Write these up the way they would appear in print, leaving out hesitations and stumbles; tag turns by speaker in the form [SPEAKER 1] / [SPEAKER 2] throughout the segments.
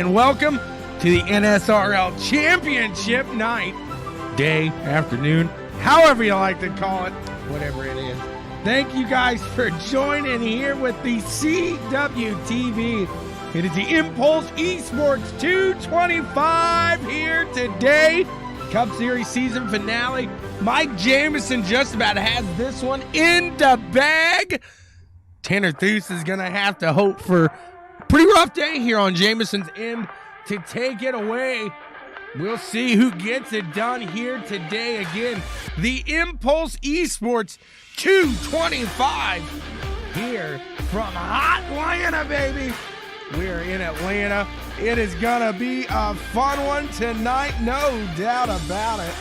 [SPEAKER 1] And welcome to the NSRL Championship night, day, afternoon, however you like to call it, whatever it is. Thank you guys for joining here with the CWTV. It is the Impulse ESports 225 here today. Cup Series season finale. Mike Jamison just about has this one in the bag. Tanner Thues is going to have to hope for a pretty rough day here on Jamison's end to take it away. We'll see who gets it done here today. Again, the Impulse ESports 225 here from hot Atlanta, baby. We're in Atlanta. It is going to be a fun one tonight, no doubt about it.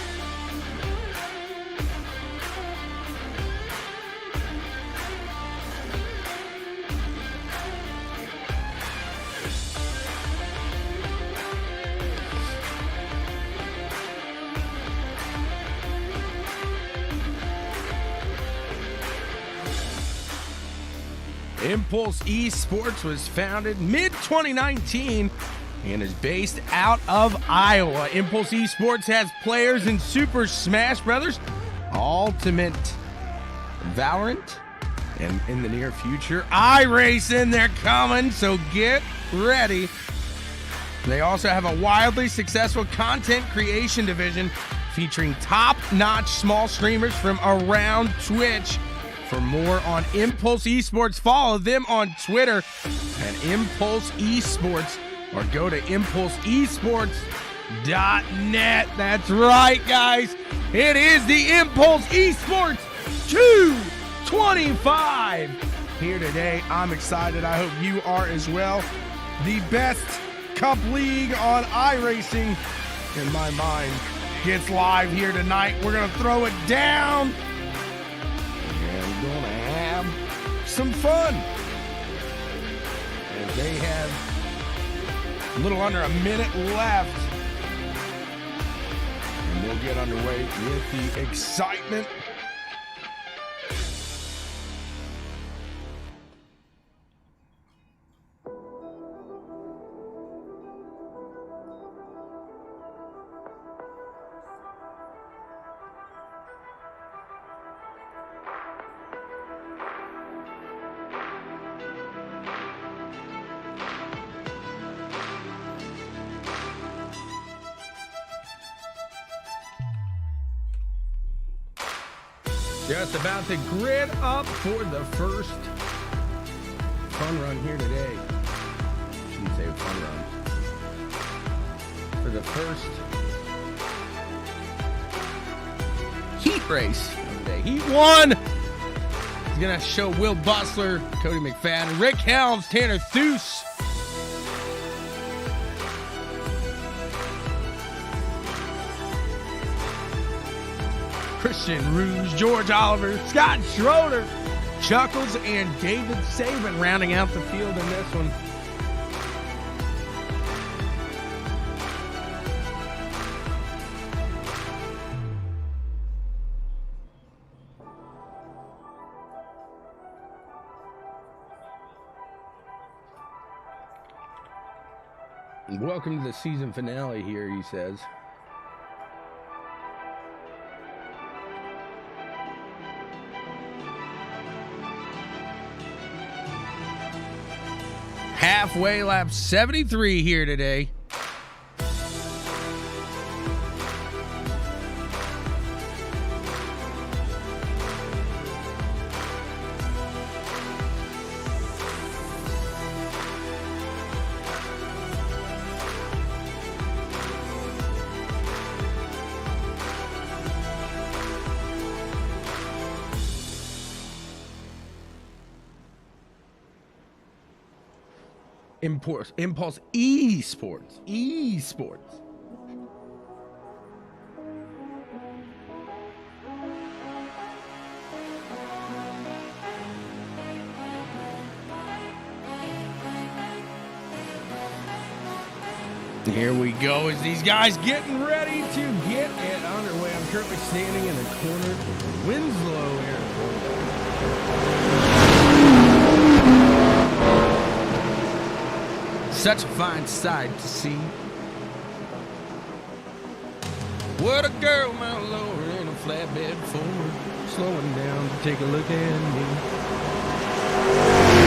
[SPEAKER 1] Impulse ESports was founded mid-2019 and is based out of Iowa. Impulse ESports has players in Super Smash Brothers, Ultimate Valorant, and in the near future, iRacing. They're coming, so get ready. They also have a wildly successful content creation division featuring top-notch small streamers from around Twitch. For more on Impulse ESports, follow them on Twitter at Impulse ESports or go to impulseesports.net. That's right, guys. It is the Impulse ESports 225 here today. I'm excited. I hope you are as well. The best Cup League on iRacing, in my mind, gets live here tonight. We're going to throw it down. Gonna have some fun. And they have a little under a minute left. And we'll get underway with the excitement. Just about to grid up for the first fun run here today. Shouldn't say fun run. For the first heat race of the day. Heat 1. He's going to show Will Bustler, Cody McFadden, Rick Helms, Tanner Thues. Christian Rouge, George Oliver, Scott Schroeder, Chuckles, and David Saban rounding out the field in this one. Welcome to the season finale here, he says. Halfway lap 73 here today. Impulse ESports. Here we go as these guys getting ready to get it underway. I'm currently standing in the corner of Winslow Airport. Such a fine sight to see. What a girl, my lord, in a flatbed Ford, slowing down to take a look at me.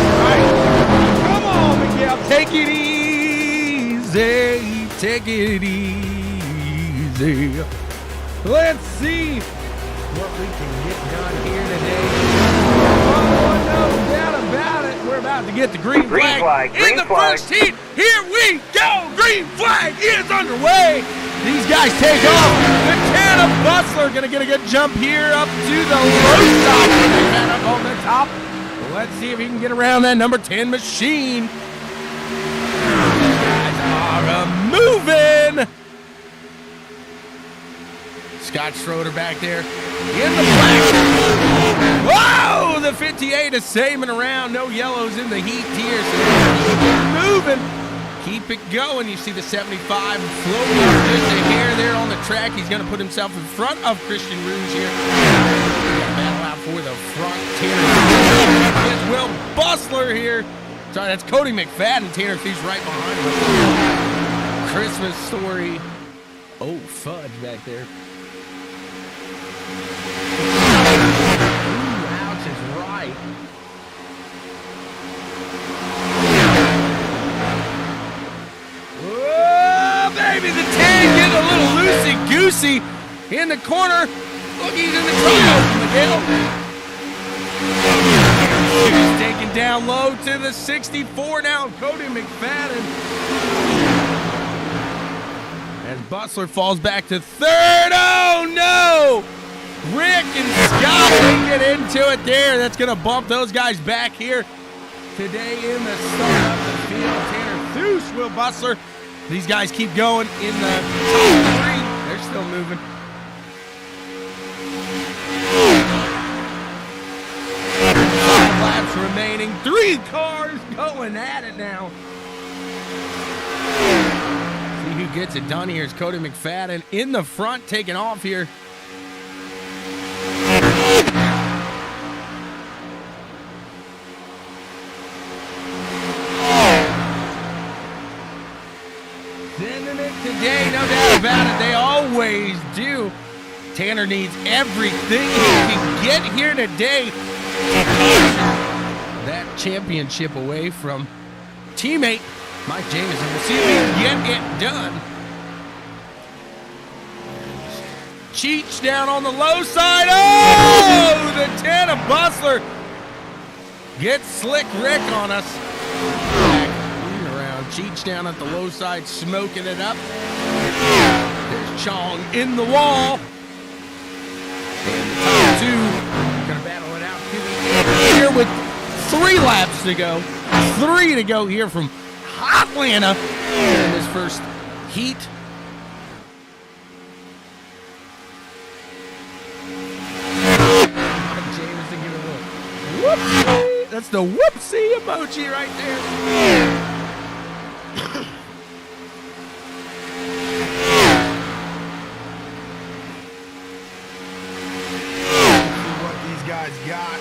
[SPEAKER 1] All right. Come on, Miguel, take it easy, take it easy. Let's see what we can get done here today. Oh, no doubt about it. We're about to get the green flag in the first heat. Here we go. Green flag is underway. These guys take off. The Tana Bustler going to get a good jump here up to the low side. And up on the top. Let's see if he can get around that number 10 machine. These guys are moving. Scott Schroeder back there in the black. Whoa! The 58 is saving around. No yellows in the heat here. So keep it moving. Keep it going. You see the 75 floating just a hair there on the track. He's going to put himself in front of Christian Rouge here. Battle out for the front. Tanner Will Bustler here. Sorry, that's Cody McFadden. Tanner Thief's right behind him. Christmas story. Oh, fudge back there. Ooh, ouch is right. Oh, baby, the 10 getting a little loosey-goosey in the corner. Look, he's in the trial, Miguel. He's taken down low to the 64 now, Cody McFadden. As Bustler falls back to third. Oh, no! Rick and Scott get into it there. That's going to bump those guys back here today in the start of the field. Tanner Thues, Will Bustler. These guys keep going in the top three. They're still moving. Five laps remaining. 3 cars going at it now. See who gets it done here is Cody McFadden in the front, taking off here. Sending it today, no doubt about it. They always do. Tanner needs everything he can get here today. That championship away from teammate Mike Jamison. We'll see if he can get it done. Cheech down on the low side. Oh, the Tana Bustler gets Slick Rick on us. Around. Cheech down at the low side, smoking it up. There's Chong in the wall. And the top two going to battle it out here with 3 laps to go. 3 to go here from Atlanta in this first heat. Whoopsie. That's the whoopsie emoji right there. See what these guys got.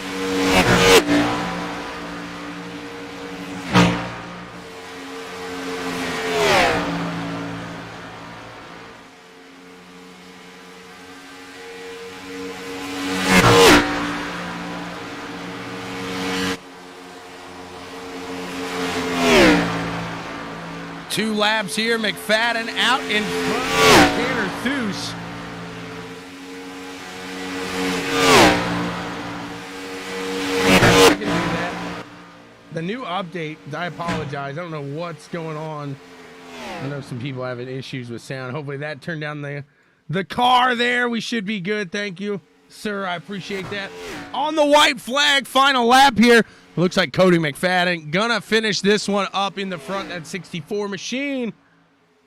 [SPEAKER 1] Two laps here. McFadden out in front of Tanner Thues. The new update, I apologize. I don't know what's going on. I know some people having issues with sound. Hopefully that turned down the car there. We should be good. Thank you, sir. I appreciate that. On the white flag, final lap here. Looks like Cody McFadden gonna finish this one up in the front. That 64 machine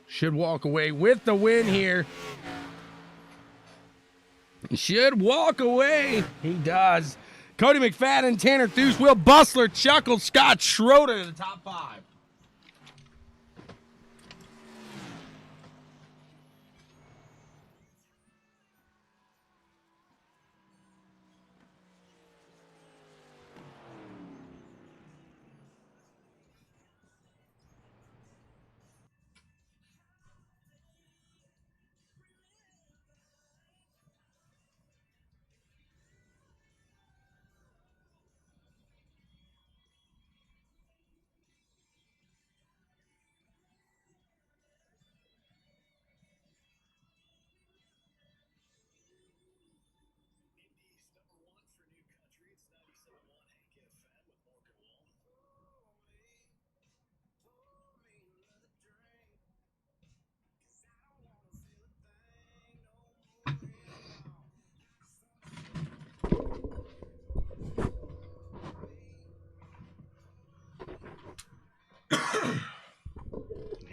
[SPEAKER 1] should walk away with the win here. Should walk away. He does. Cody McFadden, Tanner Thues, Will Bustler, Chuckle, Scott Schroeder to the top 5.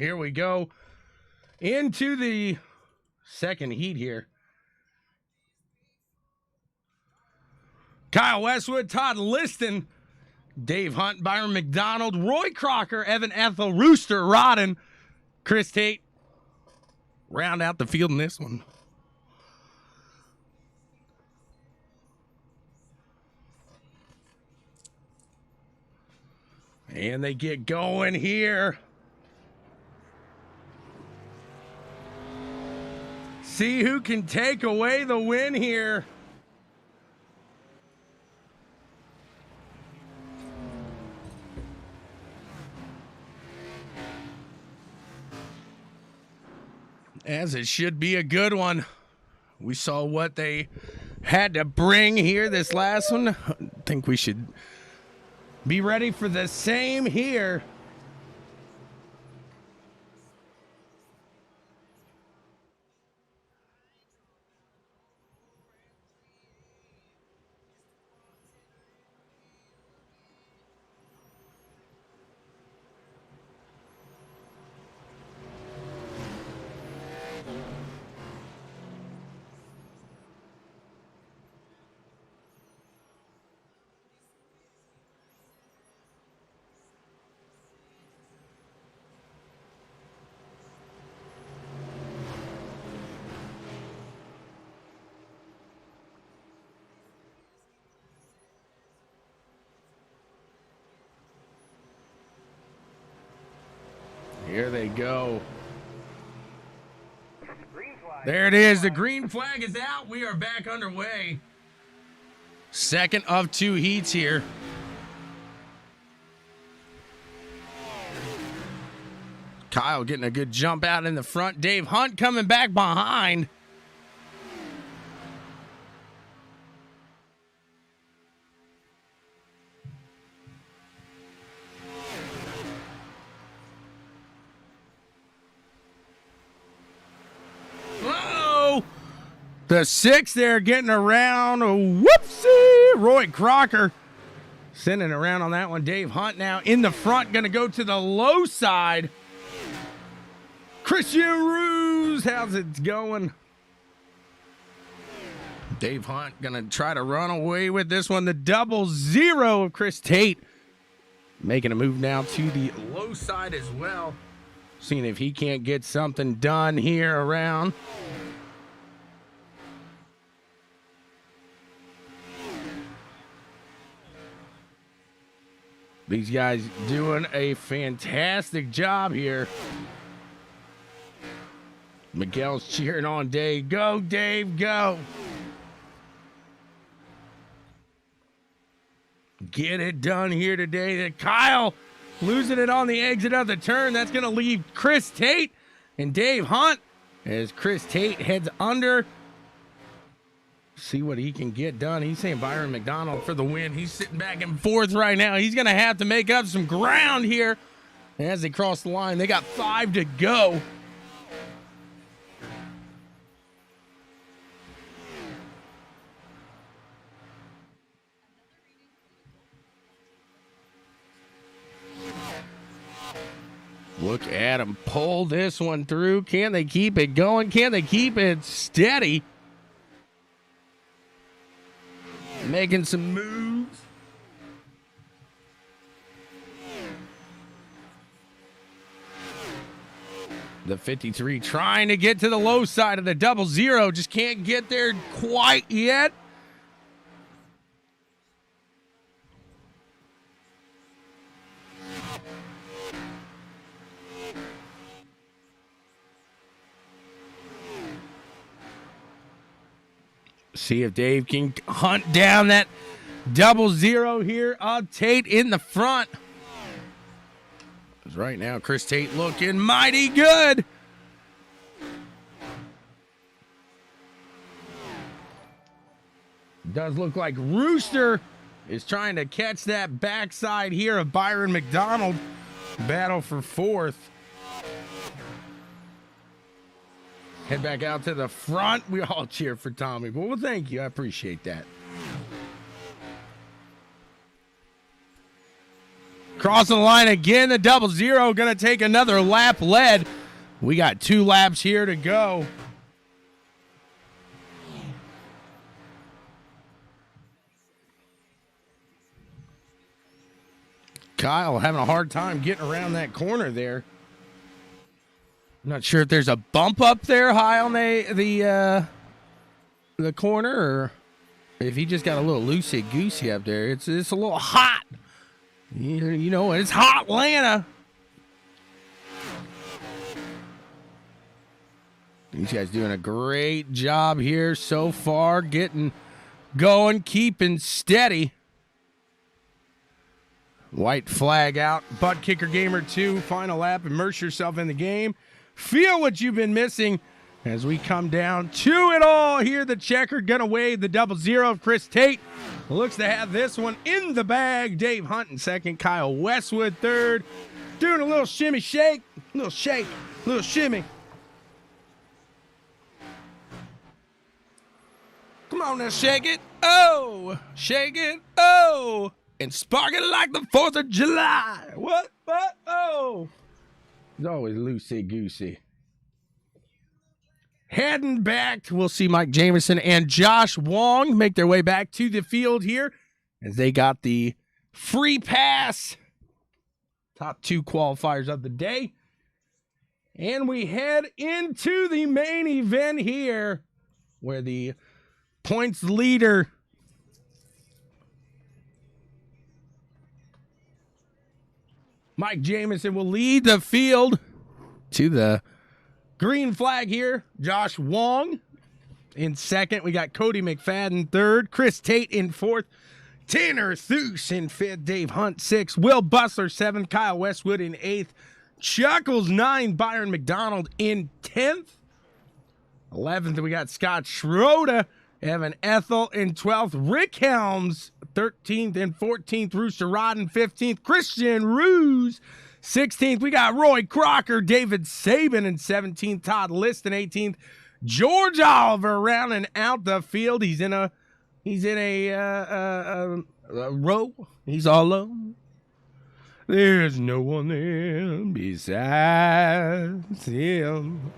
[SPEAKER 1] here we go into the second heat here. Kyle Westwood, Todd Liston, Dave Hunt, Byron McDonald, Roy Crocker, Evan Ethel, Rooster Rodden, Chris Tate round out the field in this one. And they get going here. See who can take away the win here. As it should be a good one. We saw what they had to bring here this last one. I think we should be ready for the same here. Here they go. There it is. The green flag is out. We are back underway. Second of two heats here. Kyle getting a good jump out in the front. Dave Hunt coming back behind. The six there getting around. Oh, whoopsie. Roy Crocker sending around on that one. Dave Hunt now in the front. Going to go to the low side. Christian Ruse. How's it going? Dave Hunt going to try to run away with this one. The 0-0 of Chris Tate. Making a move now to the low side as well. Seeing if he can't get something done here around. These guys doing a fantastic job here. Miguel's cheering on Dave. Go, Dave, go. Get it done here today. Kyle losing it on the exit of the turn. That's going to leave Chris Tate and Dave Hunt as Chris Tate heads under. See what he can get done. He's saying Byron McDonald for the win. He's sitting back in fourth right now. He's going to have to make up some ground here as they cross the line. They got 5 to go. Look at him pull this one through. Can they keep it going? Can they keep it steady? Making some moves. The 53 trying to get to the low side of the 0-0. Just can't get there quite yet. See if Dave can hunt down that 0-0 here. Tate in the front. Right now, Chris Tate looking mighty good. Does look like Rooster is trying to catch that backside here of Byron McDonald. Battle for fourth. Head back out to the front. We all cheer for Tommy. Well, thank you. I appreciate that. Crossing the line again, the 00 going to take another lap led. We got 2 laps here to go. Kyle having a hard time getting around that corner there. I'm not sure if there's a bump up there high on the corner, or if he just got a little loosey-goosey up there. It's a little hot. You know, it's hot Atlanta. These guys doing a great job here so far, getting going, keeping steady. White flag out. ButtKicker Gamer 2, final lap. Immerse yourself in the game. Feel what you've been missing as we come down to it all here. The checker gonna wave the 00. Chris Tate looks to have this one in the bag. Dave Hunt in second. Kyle Westwood third. Doing a little shimmy shake. Little shake. Little shimmy. Come on now, shake it. Oh, shake it. Oh. And spark it like the 4th of July. What? Oh. It's always loosey-goosey. Heading back, we'll see Mike Jamison and Josh Wong make their way back to the field here as they got the free pass. Top 2 qualifiers of the day. And we head into the main event here where the points leader Mike Jamison will lead the field to the green flag here. Josh Wong in second. We got Cody McFadden third. Chris Tate in fourth. Tanner Thues in fifth. Dave Hunt sixth. Will Bustler seventh. Kyle Westwood in eighth. Chuckles ninth. Byron McDonald in 10th. 11th, we got Scott Schroeder. Evan Ethel in 12th. Rick Helms 13th and 14th. Rooster Rod in 15th. Christian Ruse 16th. We got Roy Crocker. David Saban in 17th. Todd List in 18th. George Oliver rounding out the field. He's in a row. He's all alone. There's no one there besides him.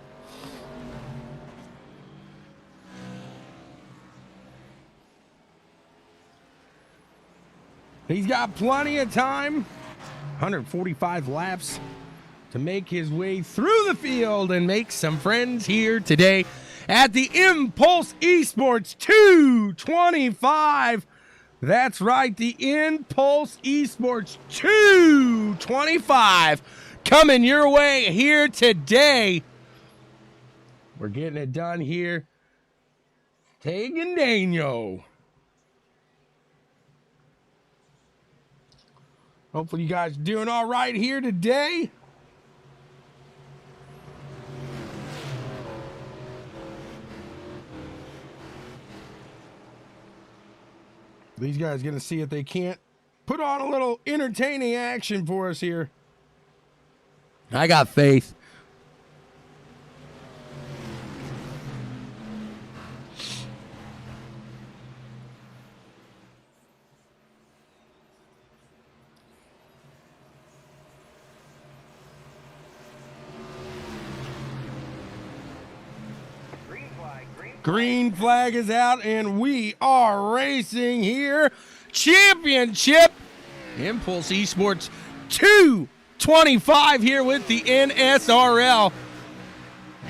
[SPEAKER 1] He's got plenty of time, 145 laps to make his way through the field and make some friends here today at the Impulse Esports 225. That's right, the Impulse Esports 225 coming your way here today. We're getting it done here. Taking Daniel. Hopefully you guys are doing all right here today. These guys going to see if they can't put on a little entertaining action for us here. I got faith. Green flag is out, and we are racing here. Championship Impulse Esports 225 here with the NSRL.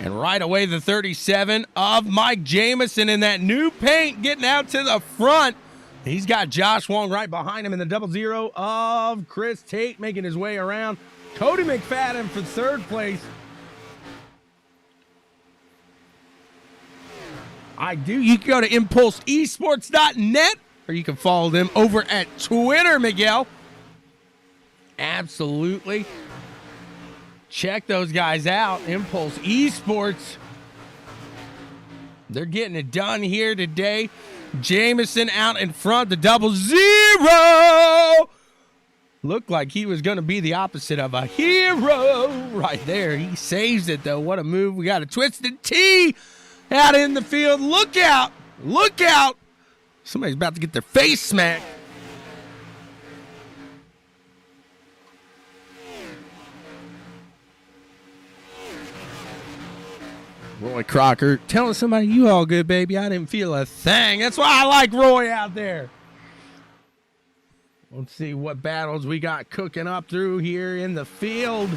[SPEAKER 1] And right away, the 37 of Mike Jamison in that new paint getting out to the front. He's got Josh Wong right behind him in the 00 of Chris Tate making his way around. Cody McFadden for third place. You can go to impulseesports.net, or you can follow them over at Twitter, Miguel. Absolutely. Check those guys out, Impulse Esports. They're getting it done here today. Jamison out in front, the 00. Looked like he was going to be the opposite of a hero right there. He saves it, though. What a move. We got a twisted T out in the field. Look out. Look out. Somebody's about to get their face smacked. Roy Crocker telling somebody, you all good, baby. I didn't feel a thing. That's why I like Roy out there. Let's see what battles we got cooking up through here in the field.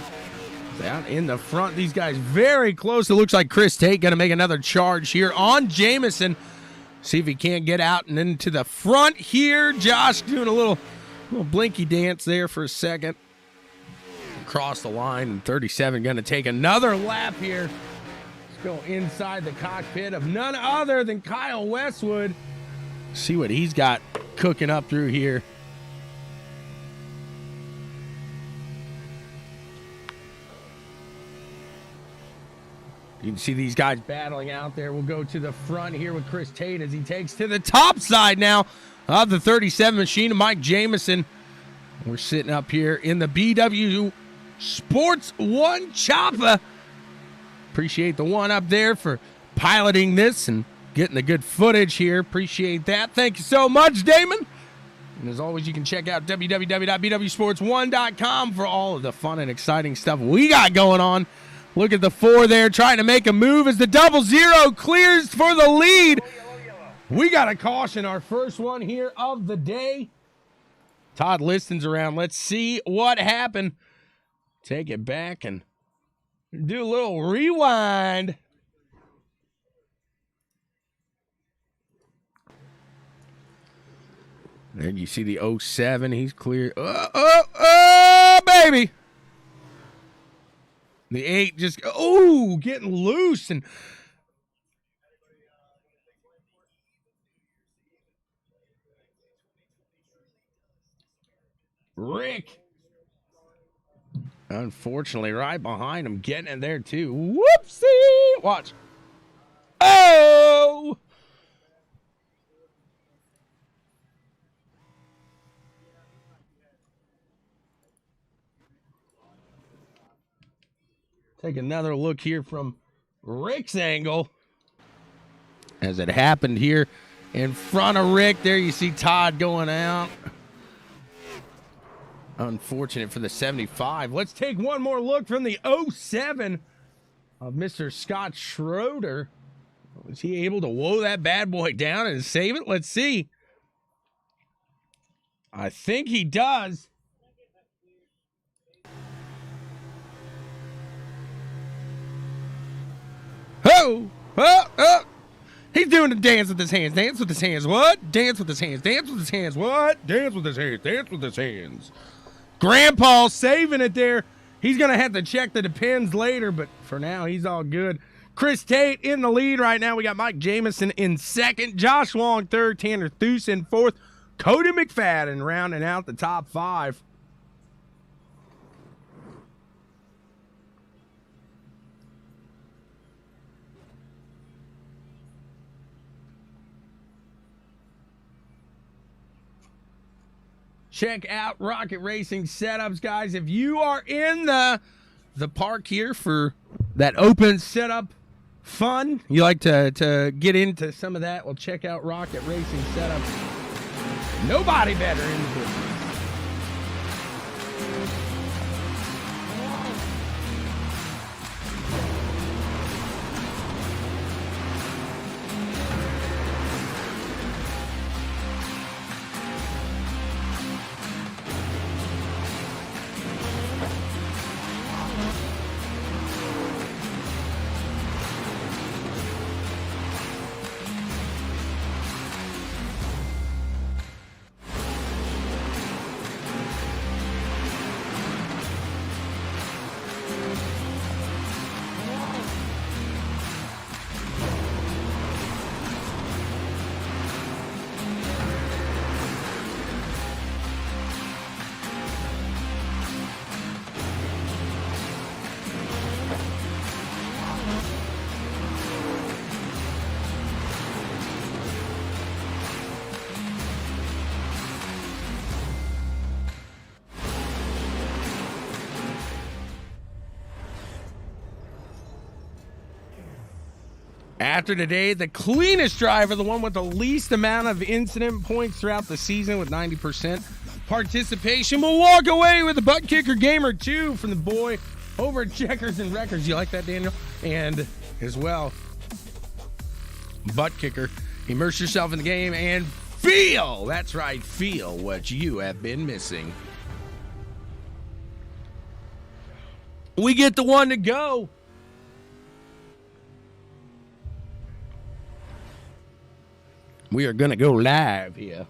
[SPEAKER 1] Out in the front, these guys very close. It looks like Chris Tate going to make another charge here on Jamison. See if he can't get out and into the front here. Josh doing a little blinky dance there for a second. Across the line, and 37 going to take another lap here. Let's go inside the cockpit of none other than Kyle Westwood. See what he's got cooking up through here. You can see these guys battling out there. We'll go to the front here with Chris Tate as he takes to the top side now of the 37 machine of Mike Jamison. We're sitting up here in the BWSPORTS 1 chopper. Appreciate the one up there for piloting this and getting the good footage here. Appreciate that. Thank you so much, Damon. And as always, you can check out www.bwsports1.com for all of the fun and exciting stuff we got going on. Look at the 4 there trying to make a move as the 00 clears for the lead. We got a caution, our first one here of the day. Todd Liston's around. Let's see what happened. Take it back and do a little rewind. There you see the 07. He's clear. Oh, baby. The 8 just, getting loose. And Rick, unfortunately, right behind him, getting in there too. Whoopsie. Watch. Oh! Take another look here from Rick's angle as it happened here in front of Rick. There you see Todd going out. Unfortunate for the 75. Let's take one more look from the 07 of Mr. Scott Schroeder. Was he able to woe that bad boy down and save it? Let's see. I think he does. He's doing the dance with his hands. Dance with his hands. What? Dance with his hands. Dance with his hands. What? Dance with his hands. Dance with his hands. Grandpa saving it there. He's going to have to check the depends later, but for now, he's all good. Chris Tate in the lead right now. We got Mike Jamison in second. Josh Long third. Tanner Thues in fourth. Cody McFadden rounding out the top 5. Check out Rocket Racing Setups, guys. If you are in the park here for that open setup fun, you like to get into some of that, well, check out Rocket Racing Setups. Nobody better in the business. After today, the cleanest driver, the one with the least amount of incident points throughout the season with 90% participation, will walk away with a ButtKicker Gamer 2 from the boy over at Checkers and Records. You like that, Daniel? And as well. ButtKicker. Immerse yourself in the game and feel. That's right, feel what you have been missing. We get the one to go. We are going to go live here.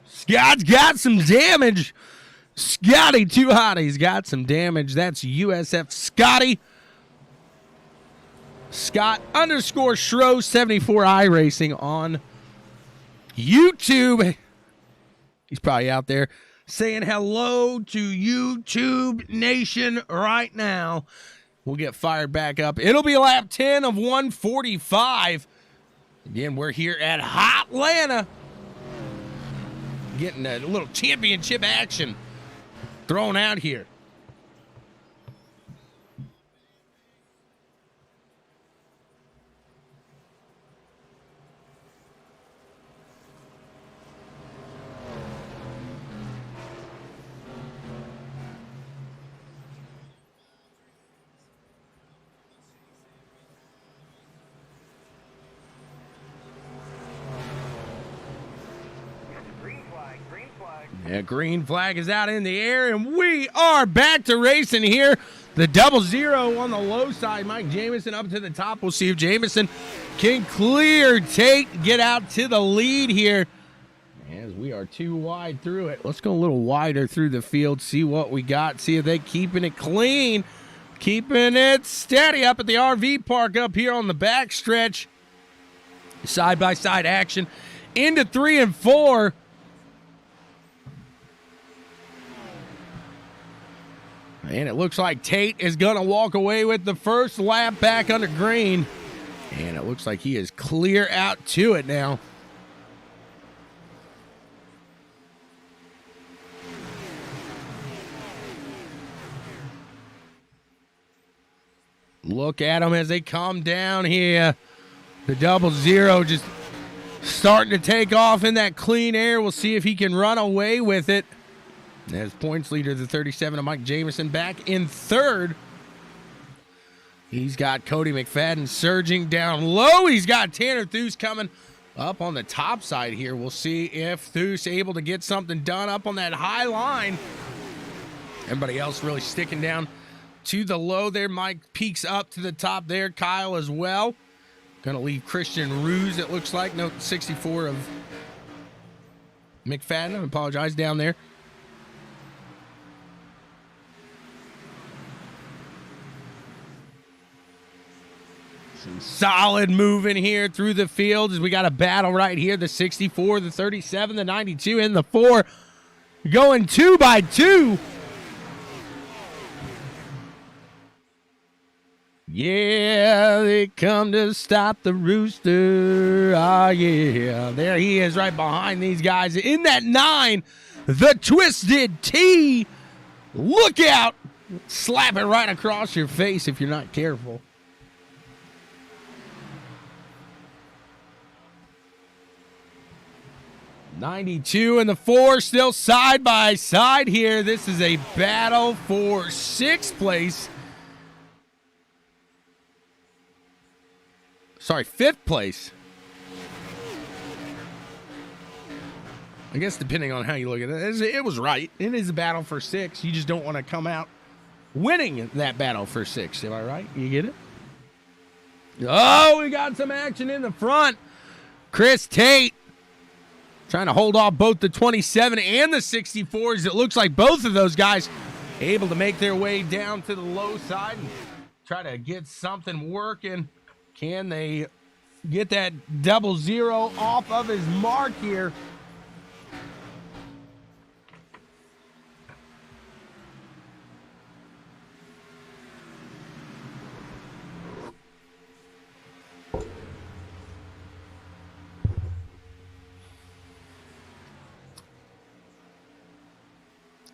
[SPEAKER 1] Scott's got some damage. Scotty Too Hotty's got some damage. That's USF Scotty. Scott _ Shro74 iRacing on YouTube. He's probably out there saying hello to YouTube Nation right now. We'll get fired back up. It'll be lap 10 of 145. Again, we're here at Hotlanta. Getting a little championship action thrown out here. Yeah, green flag is out in the air, and we are back to racing here. The 00 on the low side. Mike Jamison up to the top. We'll see if Jamison can clear Tate, get out to the lead here. As we are too wide through it. Let's go a little wider through the field, see what we got, see if they keeping it clean, keeping it steady up at the RV park up here on the back stretch. Side-by-side action into 3 and 4. And it looks like Tate is going to walk away with the first lap back under green. And it looks like he is clear out to it now. Look at them as they come down here. The 00 just starting to take off in that clean air. We'll see if he can run away with it. As points leader, the 37 of Mike Jamison back in third. He's got Cody McFadden surging down low. He's got Tanner Thuse coming up on the top side here. We'll see if Thuse able to get something done up on that high line. Everybody else really sticking down to the low there. Mike peeks up to the top there. Kyle as well. Going to leave Christian Ruse, it looks like. No, 64 of McFadden. I apologize down there. Some solid moving here through the field as we got a battle right here. The 64, the 37, the 92, and the 4 going 2 by 2. Yeah, they come to stop the rooster. Ah, yeah. There he is right behind these guys. In that 9, the Twisted T. Look out. Slap it right across your face if you're not careful. '92 and the 4 still side by side here. This is a battle for 6th place. Sorry, 5th place. I guess depending on how you look at it, it was right. It is a battle for 6. You just don't want to come out winning that battle for 6. Am I right? You get it? Oh, we got some action in the front. Chris Tate trying to hold off both the 27 and the 64s. It looks like both of those guys able to make their way down to the low side and try to get something working. Can they get that 00 off of his mark here?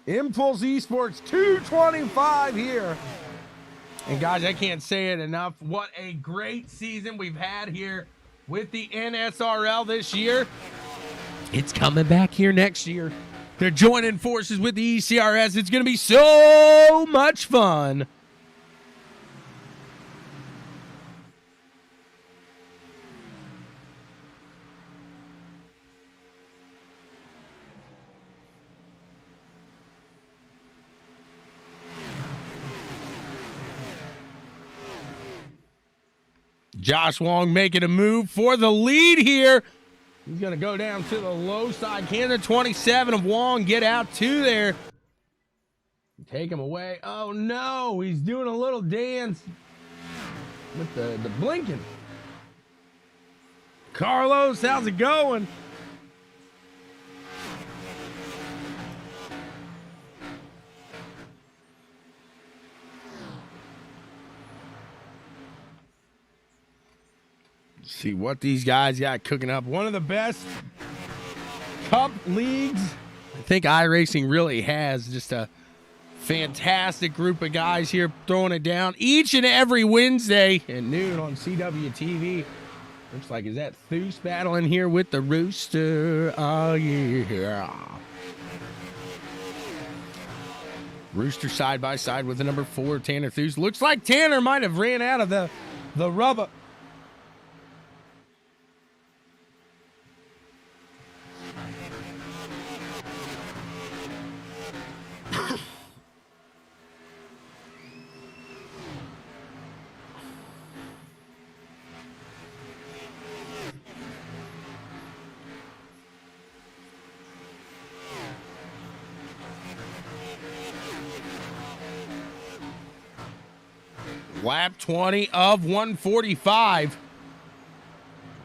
[SPEAKER 1] Impulse Esports 225 here. And guys, I can't say it enough. What a great season we've had here with the NSRL this year. It's coming back here next year. They're joining forces with the ECRS. It's going to be so much fun. Josh Wong making a move for the lead here. He's going to go down to the low side. Can the 27 of Wong get out to there? Take him away. Oh, no. He's doing a little dance with the blinking. Carlos, how's it going? See what these guys got cooking up. One of the best cup leagues I think iRacing really has. Just a fantastic group of guys here throwing it down each and every Wednesday at noon on CWTV. Looks like, is that Thus battling here with the Rooster? Oh, yeah. Rooster side by side with the number 4, Tanner Thus. Looks like Tanner might have ran out of the rubber. Lap 20 of 145.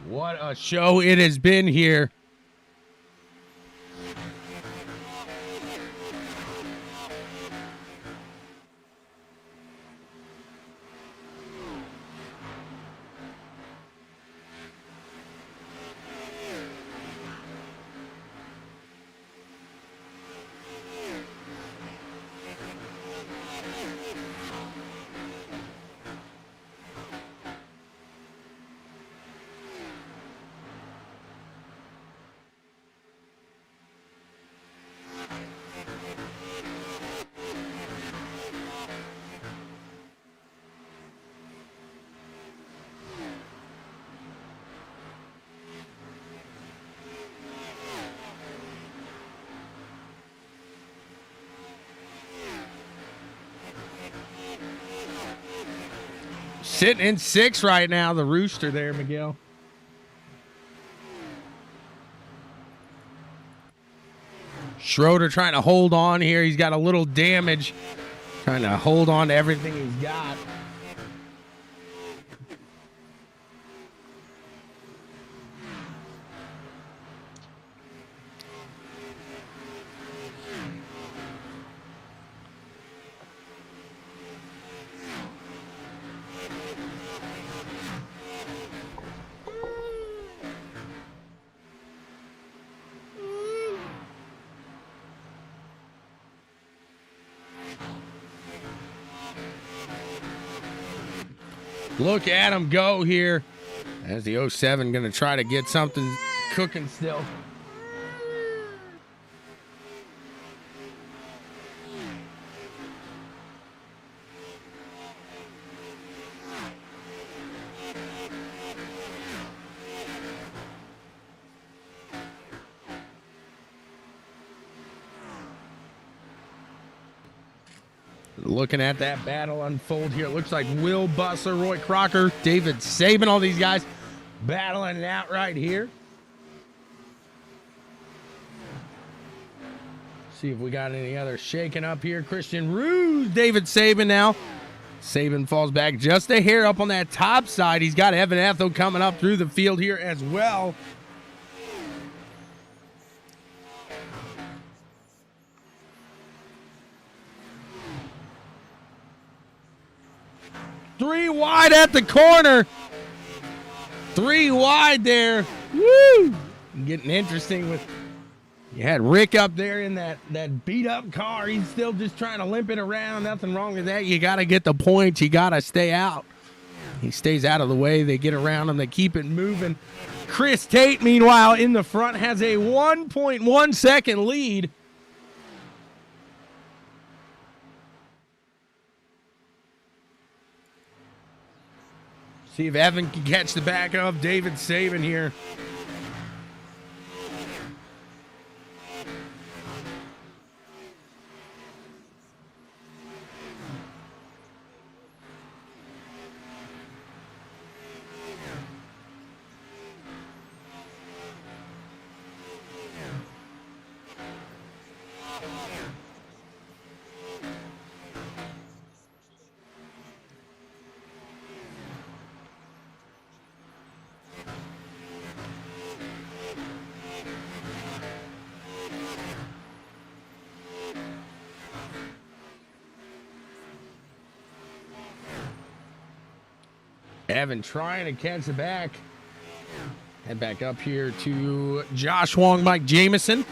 [SPEAKER 1] What a show it has been here. Sitting in 6th right now, the Rooster there, Miguel. Schroeder trying to hold on here. He's got a little damage. Trying to hold on to everything he's got. Look at him go here. As the 07 going to try to get something cooking still. Looking at that battle unfold here. It looks like Will Bussler, Roy Crocker, David Sabin, all these guys battling it out right here. See if we got any other shaking up here. Christian Ruse, David Sabin now. Sabin falls back just a hair up on that top side. He's got Evan Ethel coming up through the field here as well. Three wide at the corner. 3 wide there. Woo! Getting interesting with, you had Rick up there in that beat up car. He's still just trying to limp it around. Nothing wrong with that. You got to get the points. You got to stay out. He stays out of the way. They get around him. They keep it moving. Chris Tate, meanwhile, in the front has a 1.1 second lead. See if Evan can catch the back of David Saban here. Evan trying to catch the back. Head back up here to Josh Wong, Mike Jamison.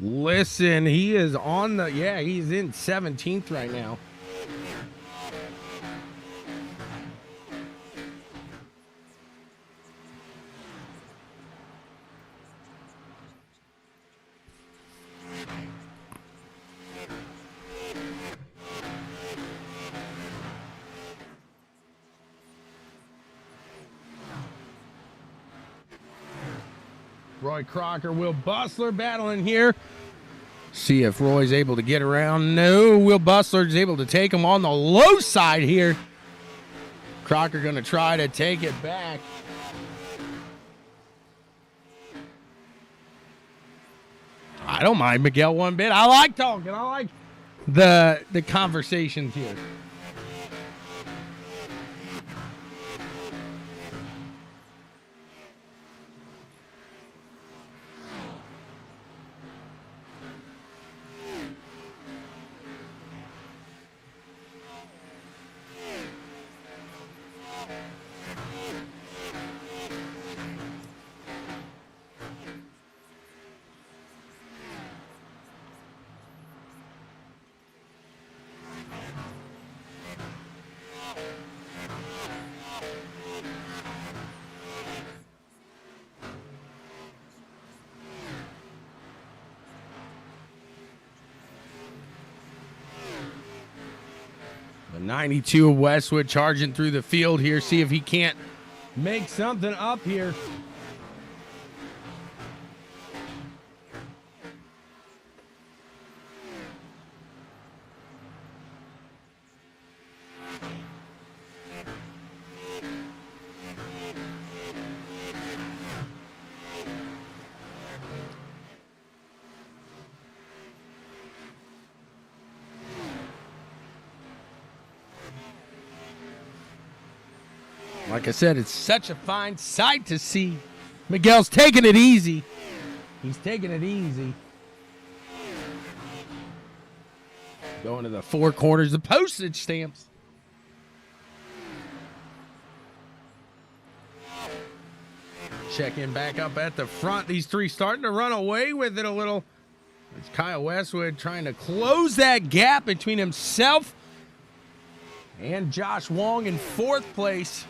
[SPEAKER 1] Listen, he is on the, he's in 17th right now. Roy Crocker, Will Bustler battling here. See if Roy's able to get around. No, Will Bustler's able to take him on the low side here. Crocker going to try to take it back. I don't mind Miguel one bit. I like talking. I like the conversations here. The 92 of Westwood charging through the field here. See if he can't make something up here. Like I said, it's such a fine sight to see. Miguel's taking it easy. He's taking it easy. Going to the four corners, the postage stamps. Checking back up at the front. These three starting to run away with it a little. It's Kyle Westwood trying to close that gap between himself and Josh Wong in fourth place.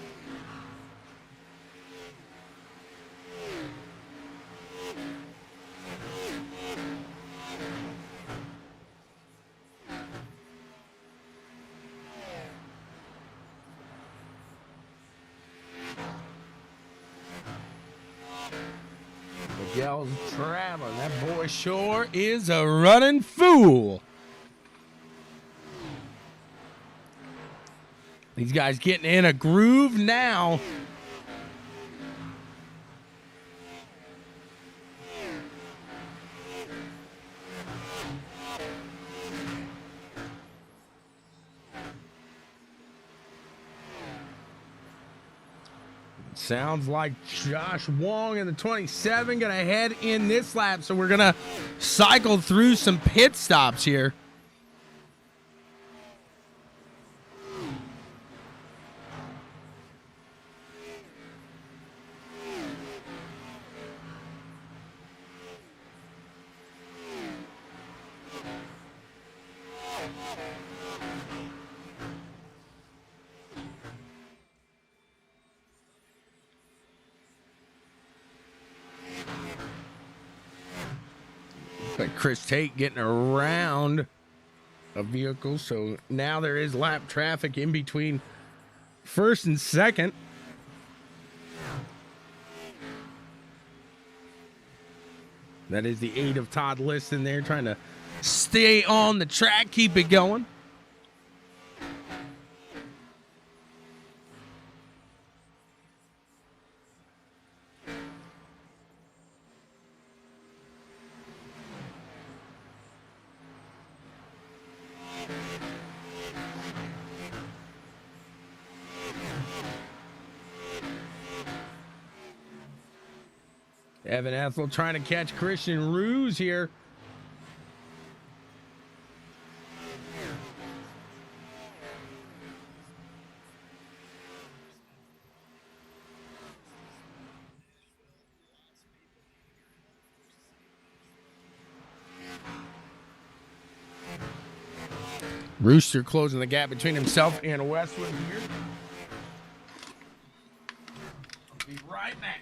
[SPEAKER 1] Miguel's traveling. That boy sure is a running fool. These guys getting in a groove now. Sounds like Josh Wong in the 27 going to head in this lap. So we're going to cycle through some pit stops here. Like Chris Tate getting around a vehicle, so now there is lap traffic in between first and second. That is the 8 of Todd Liston there, trying to stay on the track, keep it going. Evan Ethel trying to catch Christian Ruse here. Rooster closing the gap between himself and Westwood here. I'll be right back.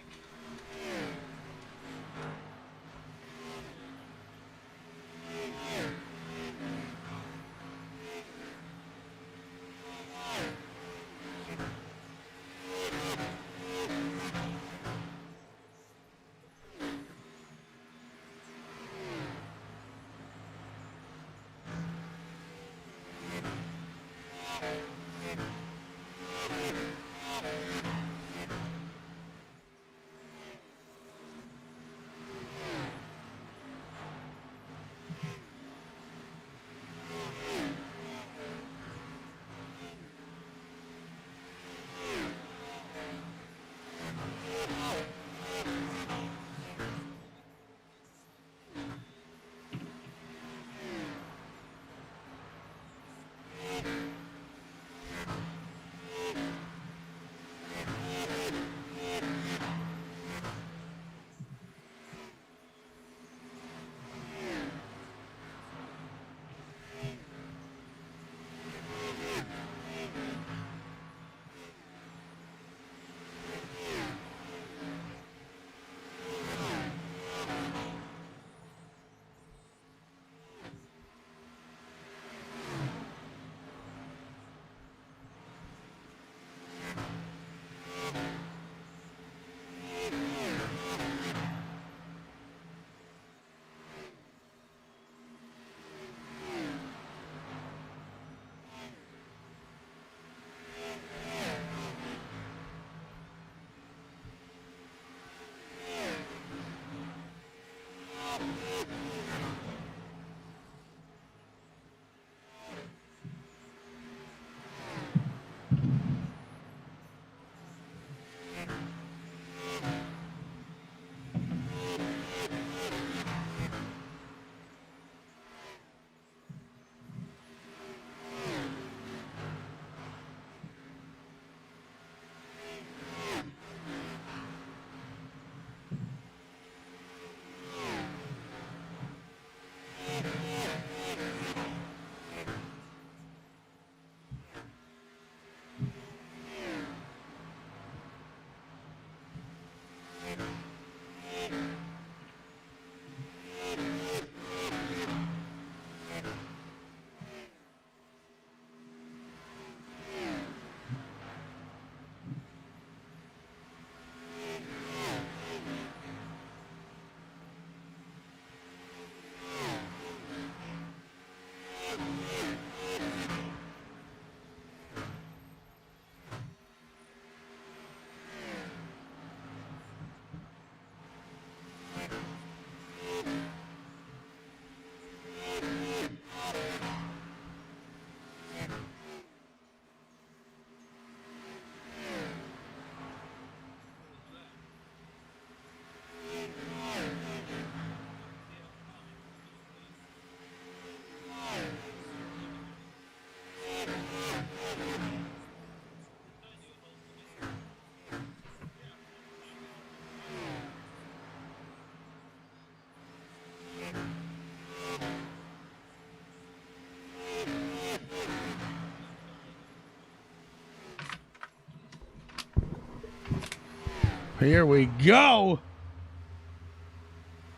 [SPEAKER 1] Here we go.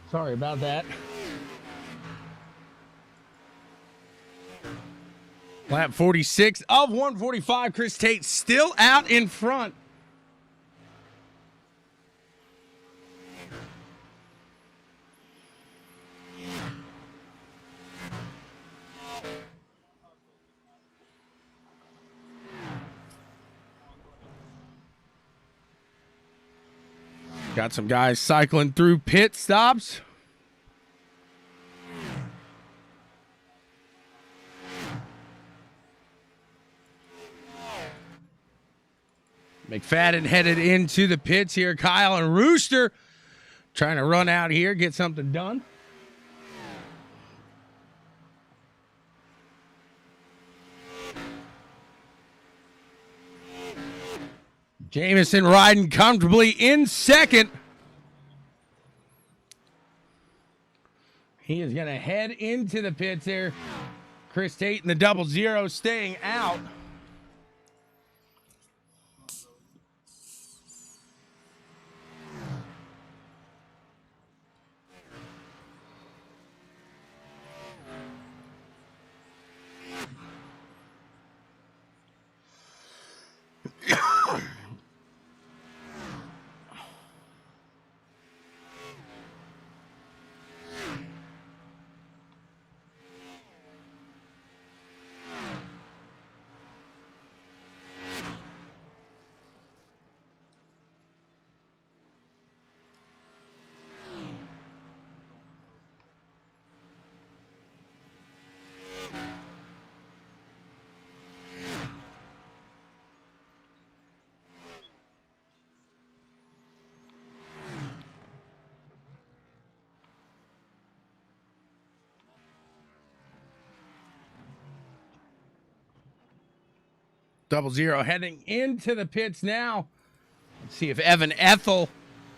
[SPEAKER 1] Sorry about that. Lap 46 of 145. Chris Tate still out in front. Got some guys cycling through pit stops. McFadden headed into the pits here. Kyle and Rooster trying to run out here, get something done. Jamison riding comfortably in second. He is going to head into the pits there. Chris Tate in the 00 staying out. Double zero heading into the pits now. Let's see if Evan Ethel,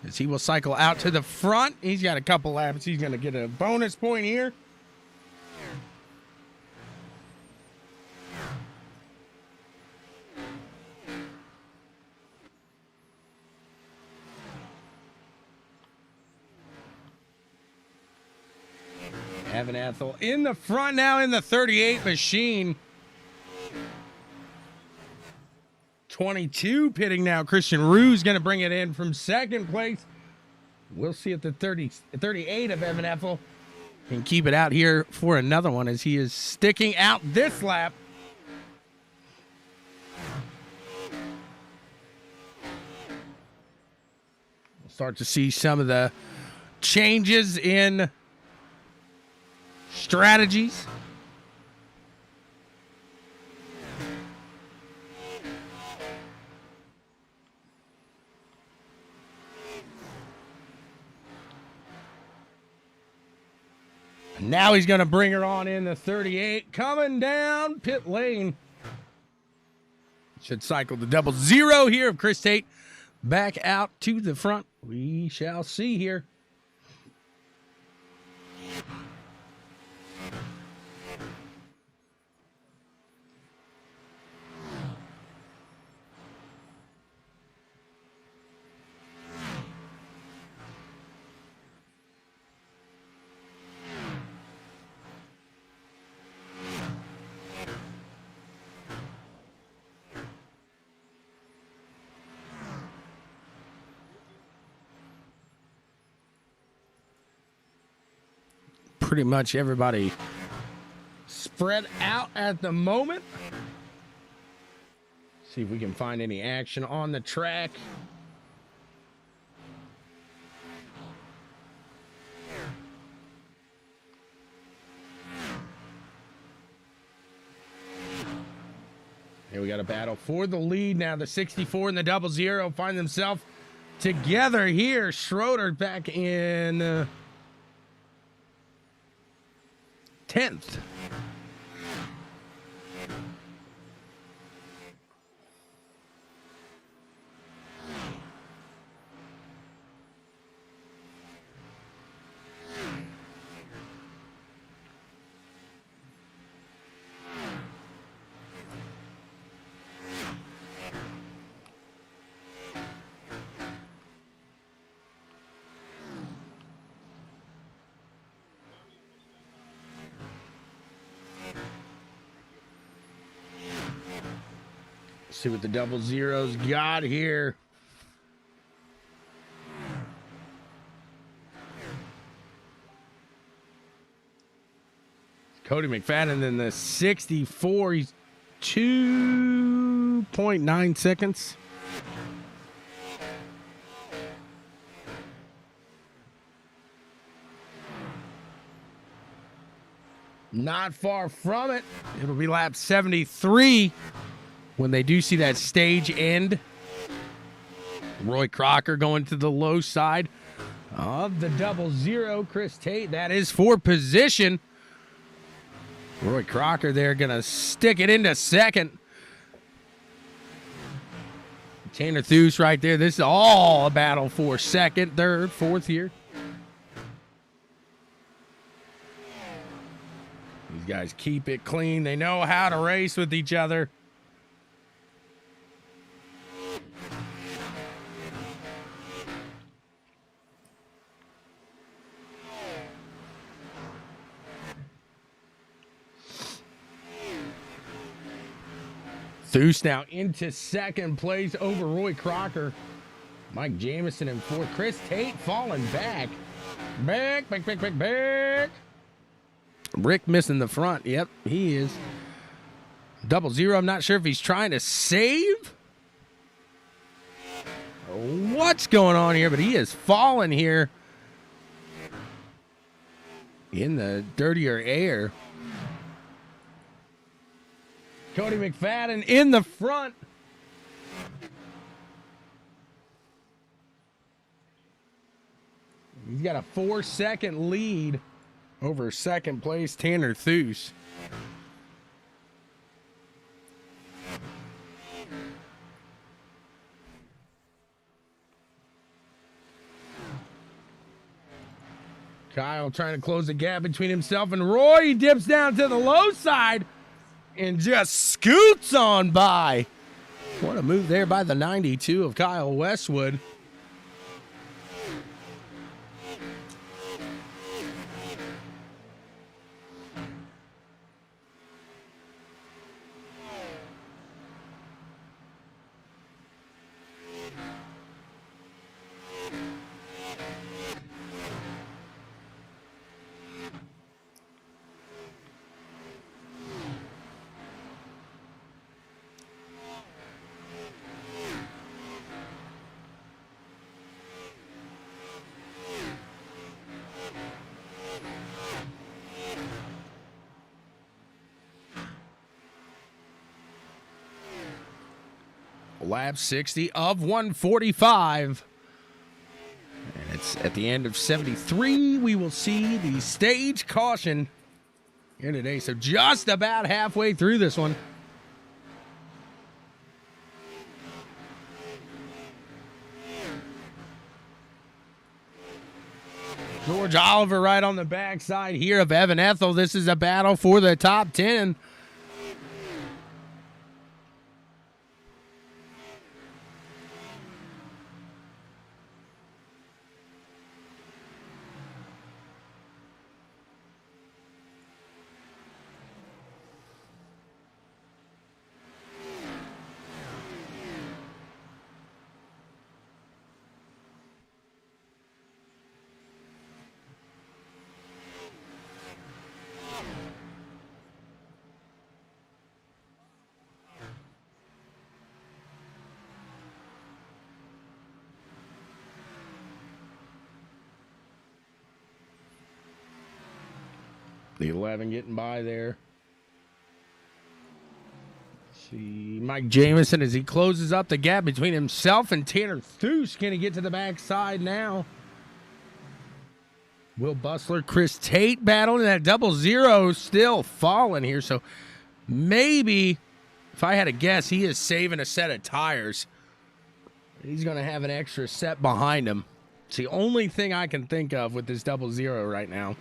[SPEAKER 1] as he will cycle out to the front. He's got a couple laps. He's going to get a bonus point here. Evan Ethel in the front now in the 38 machine. 22 pitting now. Christian Rue's going to bring it in from second place. We'll see if the 38 of Evan Ethel can keep it out here for another one as he is sticking out this lap. We'll start to see some of the changes in strategies. Now he's going to bring her on in the 38. Coming down pit lane. Should cycle the 00 here of Chris Tate back out to the front. We shall see here. Pretty much everybody spread out at the moment. See if we can find any action on the track. Here we got a battle for the lead now. The 64 and the 00 find themselves together here. Schroeder back in 10th. See what the double zeros got here. Cody McFadden in the 64. He's 2.9 seconds. Not far from it. It'll be lap 73 when they do see that stage end. Roy Crocker going to the low side of the double zero. Chris Tate, that is for position. Roy Crocker there going to stick it into second. Tanner Theus right there. This is all a battle for second, third, fourth here. These guys keep it clean. They know how to race with each other. Theus now into second place over Roy Crocker. Mike Jamison in fourth. Chris Tate falling back. Back. Rick missing the front. Yep, he is. Double zero. I'm not sure if he's trying to save. What's going on here? But he is falling here in the dirtier air. Cody McFadden in the front. He's got a 4-second lead over second place Tanner Theus. Kyle trying to close the gap between himself and Roy. He dips down to the low side and just scoots on by. What a move there by the 92 of Kyle Westwood. Lap 60 of 145. And it's at the end of 73. We will see the stage caution here today. So just about halfway through this one. George Oliver right on the backside here of Evan Ethel. This is a battle for the top 10. The 11 getting by there. See Mike Jamison as he closes up the gap between himself and Tanner Theus. Can he get to the backside now? Will Bustler, Chris Tate battling that double zero, still falling here. So maybe, if I had to guess, he is saving a set of tires. He's going to have an extra set behind him. It's the only thing I can think of with this double zero right now.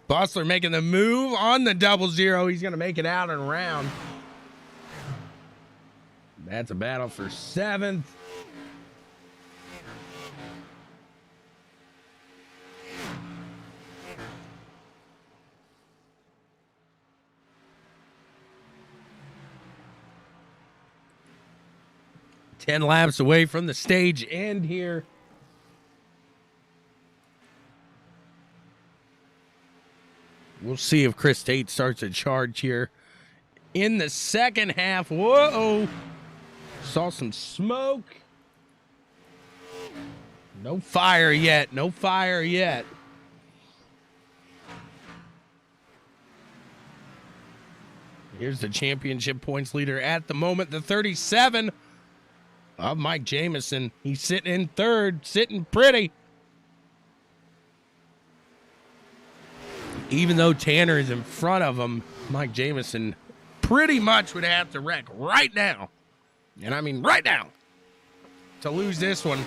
[SPEAKER 1] Bustler making the move on the 0-0. He's going to make it out and around. That's a battle for 7th. Ten laps away from the stage end here. We'll see if Chris Tate starts a charge here in the second half. Whoa! Saw some smoke. No fire yet. No fire yet. Here's the championship points leader at the moment, the 37 of Mike Jamison. He's sitting in third, sitting pretty. Even though Tanner is in front of him, Mike Jamison pretty much would have to wreck right now. And I mean right now to lose this one.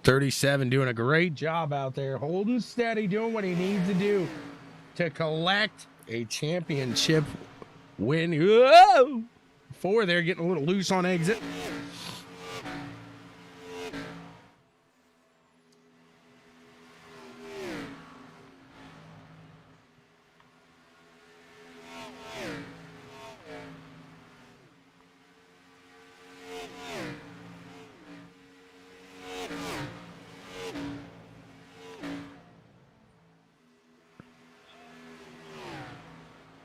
[SPEAKER 1] .37 doing a great job out there, holding steady, doing what he needs to do to collect a championship win. Whoa! 4 there, getting a little loose on exit.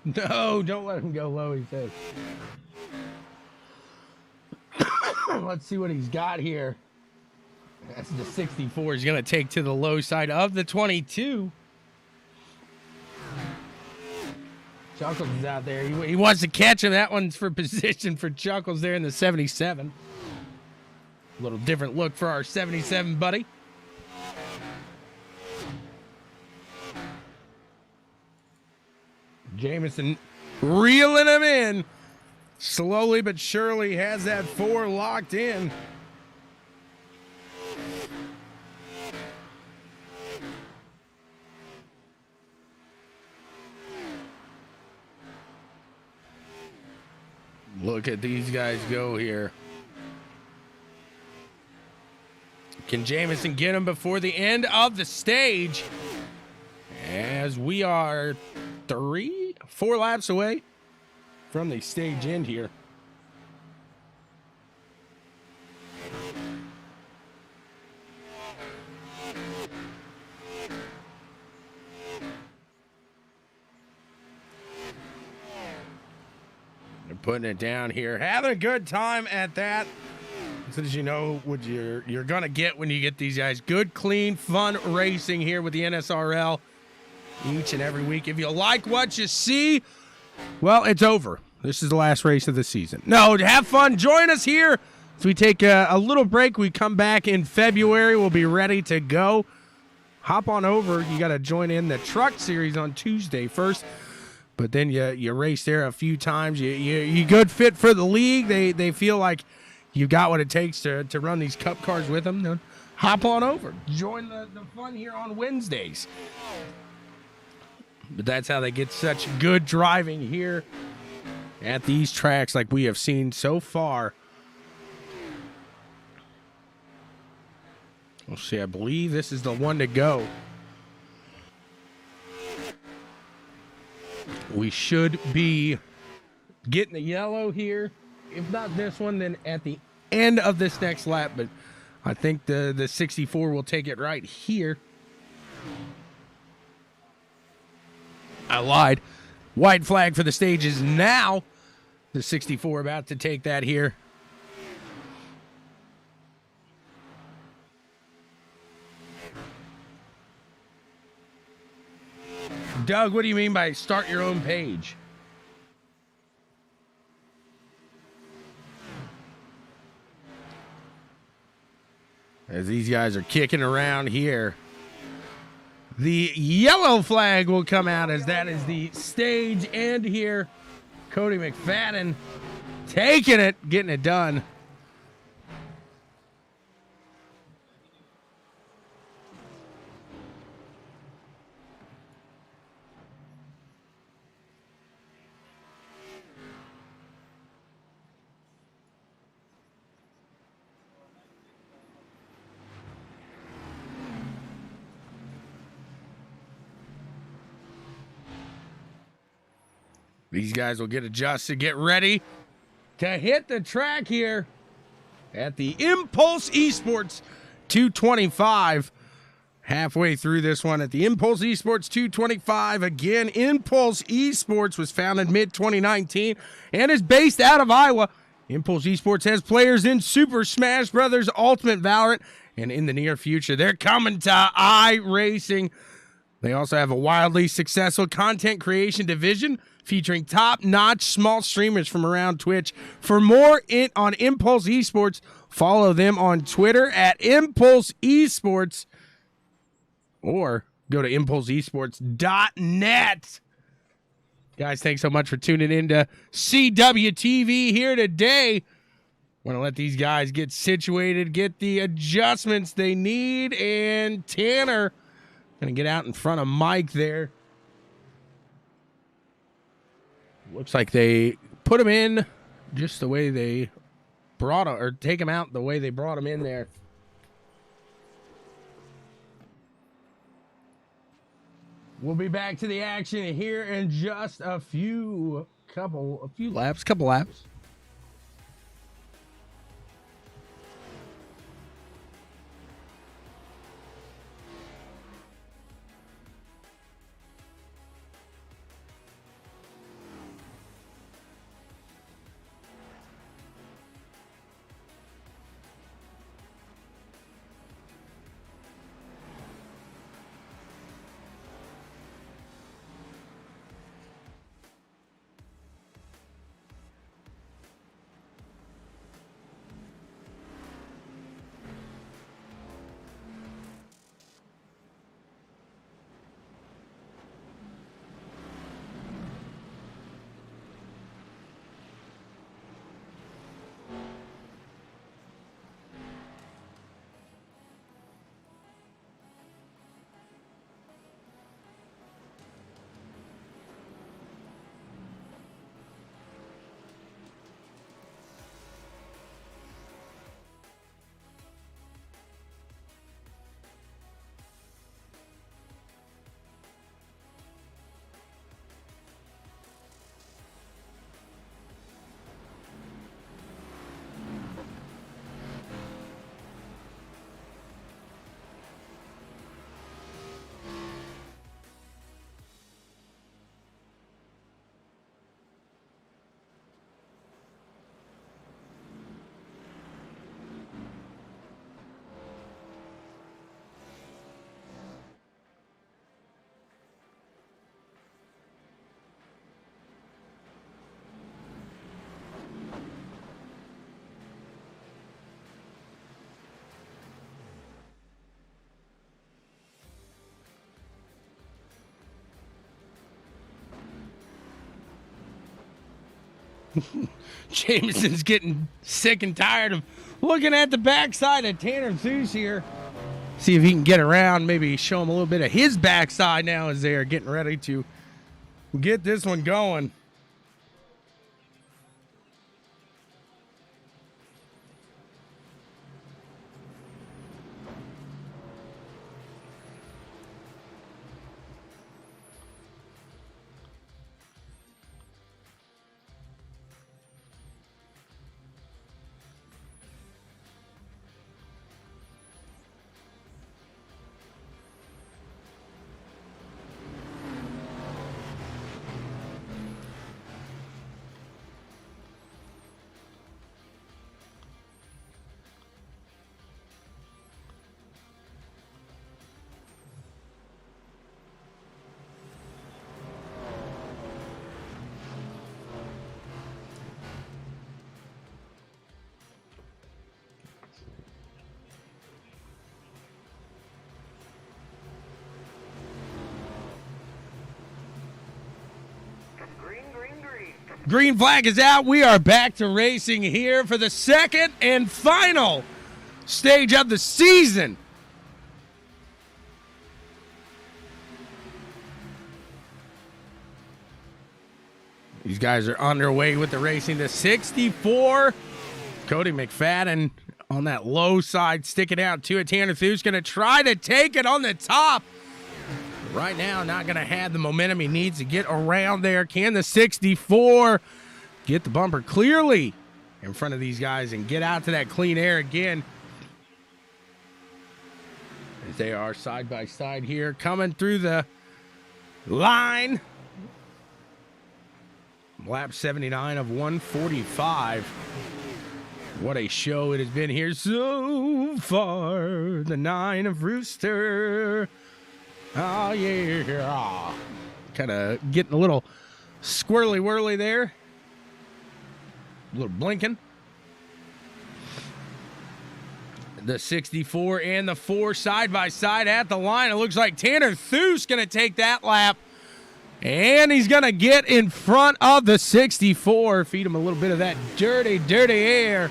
[SPEAKER 1] No, don't let him go low, he says. Let's see what he's got here. That's the 64. He's going to take to the low side of the 22. Chuckles is out there. He wants to catch him. That one's for position for Chuckles there in the 77. A little different look for our 77 buddy. Jamison reeling him in. Slowly but surely has that 4 locked in. Look at these guys go here. Can Jamison get him before the end of the stage? As we are 4 laps away from the stage end here. They're putting it down here, having a good time at that. As you know what you're gonna get when you get these guys. Good, clean, fun racing here with the NSRL each and every week. If you like what you see, well, it's over. This is the last race of the season. No, have fun. Join us here as we take a little break. We come back in February. We'll be ready to go. Hop on over. You got to join in the truck series on Tuesday first, but then you race there a few times. You good fit for the league. They feel like you got what it takes to run these cup cars with them. Then hop on over. Join the fun here on Wednesdays. But that's how they get such good driving here at these tracks like we have seen so far. We'll see. I believe this is the one to go. We should be getting the yellow here. If not this one, then at the end of this next lap. But I think the 64 will take it right here. I lied. White flag for the stage is now. The 64 about to take that here. Doug, what do you mean by start your own page? As these guys are kicking around here. The yellow flag will come out as that is the stage end here. Cody McFadden taking it, getting it done. These guys will get adjusted, get ready to hit the track here at the Impulse Esports 225. Halfway through this one at the Impulse Esports 225. Again, Impulse Esports was founded mid-2019 and is based out of Iowa. Impulse Esports has players in Super Smash Bros., Ultimate Valorant, and in the near future, they're coming to iRacing. They also have a wildly successful content creation division featuring top-notch small streamers from around Twitch. For more on Impulse Esports, follow them on Twitter at Impulse Esports or go to impulseesports.net. Guys, thanks so much for tuning in to CWTV here today. Want to let these guys get situated, get the adjustments they need, and Tanner going to get out in front of Mike there. Looks like they put him in just the way they brought him, or take him out the way they brought him in there. We'll be back to the action here in just a few laps. Jameson's getting sick and tired of looking at the backside of Tanner Zeus here. See if he can get around, maybe show him a little bit of his backside now as they are getting ready to get this one going. Green flag is out. We are back to racing here for the second and final stage of the season. These guys are underway with the racing. The 64, Cody McFadden on that low side, sticking out to it. Tanner Thu's going to try to take it on the top. Right now, not going to have the momentum he needs to get around there. Can the 64 get the bumper clearly in front of these guys and get out to that clean air again? As they are side by side here, coming through the line. Lap 79 of 145. What a show it has been here so far. The 9 of Rooster. Oh, yeah. Kind of getting a little squirrely-whirly there. A little blinking. The 64 and the 4 side by side at the line. It looks like Tanner Thu's going to take that lap. And he's going to get in front of the 64. Feed him a little bit of that dirty, dirty air.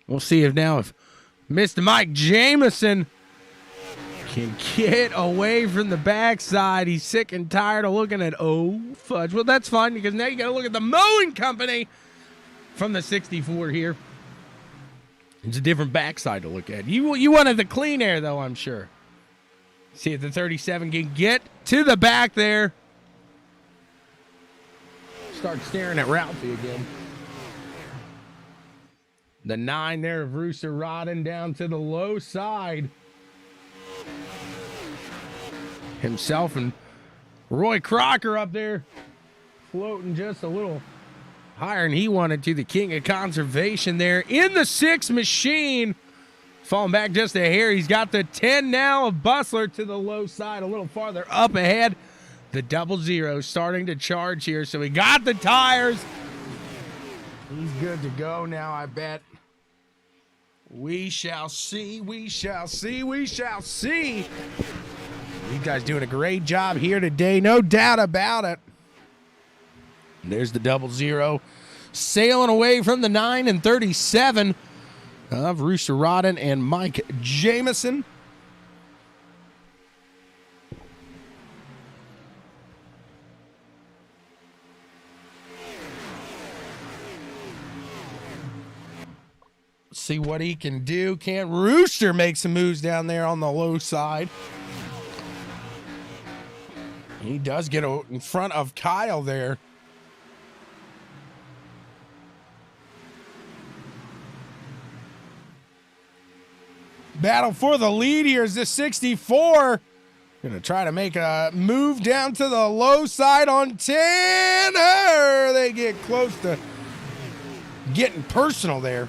[SPEAKER 1] We'll see if Mr. Mike Jamison can get away from the backside. He's sick and tired of looking at, oh, fudge. Well, that's fine because now you got to look at the mowing company from the 64 here. It's a different backside to look at. You wanted the clean air, though, I'm sure. See if the 37 can get to the back there. Start staring at Ralphie again. The 9 there of Rooster Rodden down to the low side. Himself and Roy Crocker up there floating just a little higher than he wanted to. The king of conservation there in the 6 machine. Falling back just a hair. He's got the 10 now of Bustler to the low side, a little farther up ahead. The 00 starting to charge here. So he got the tires. He's good to go now, I bet. We shall see. We shall see. We shall see. You guys doing a great job here today. No doubt about it. There's the 00 sailing away from the 9 and 37. Of Rooster Rodden and Mike Jamison. See what he can do. Can Rooster make some moves down there on the low side? He does get in front of Kyle there. Battle for the lead here is the 64. Gonna try to make a move down to the low side on Tanner. They get close to getting personal there.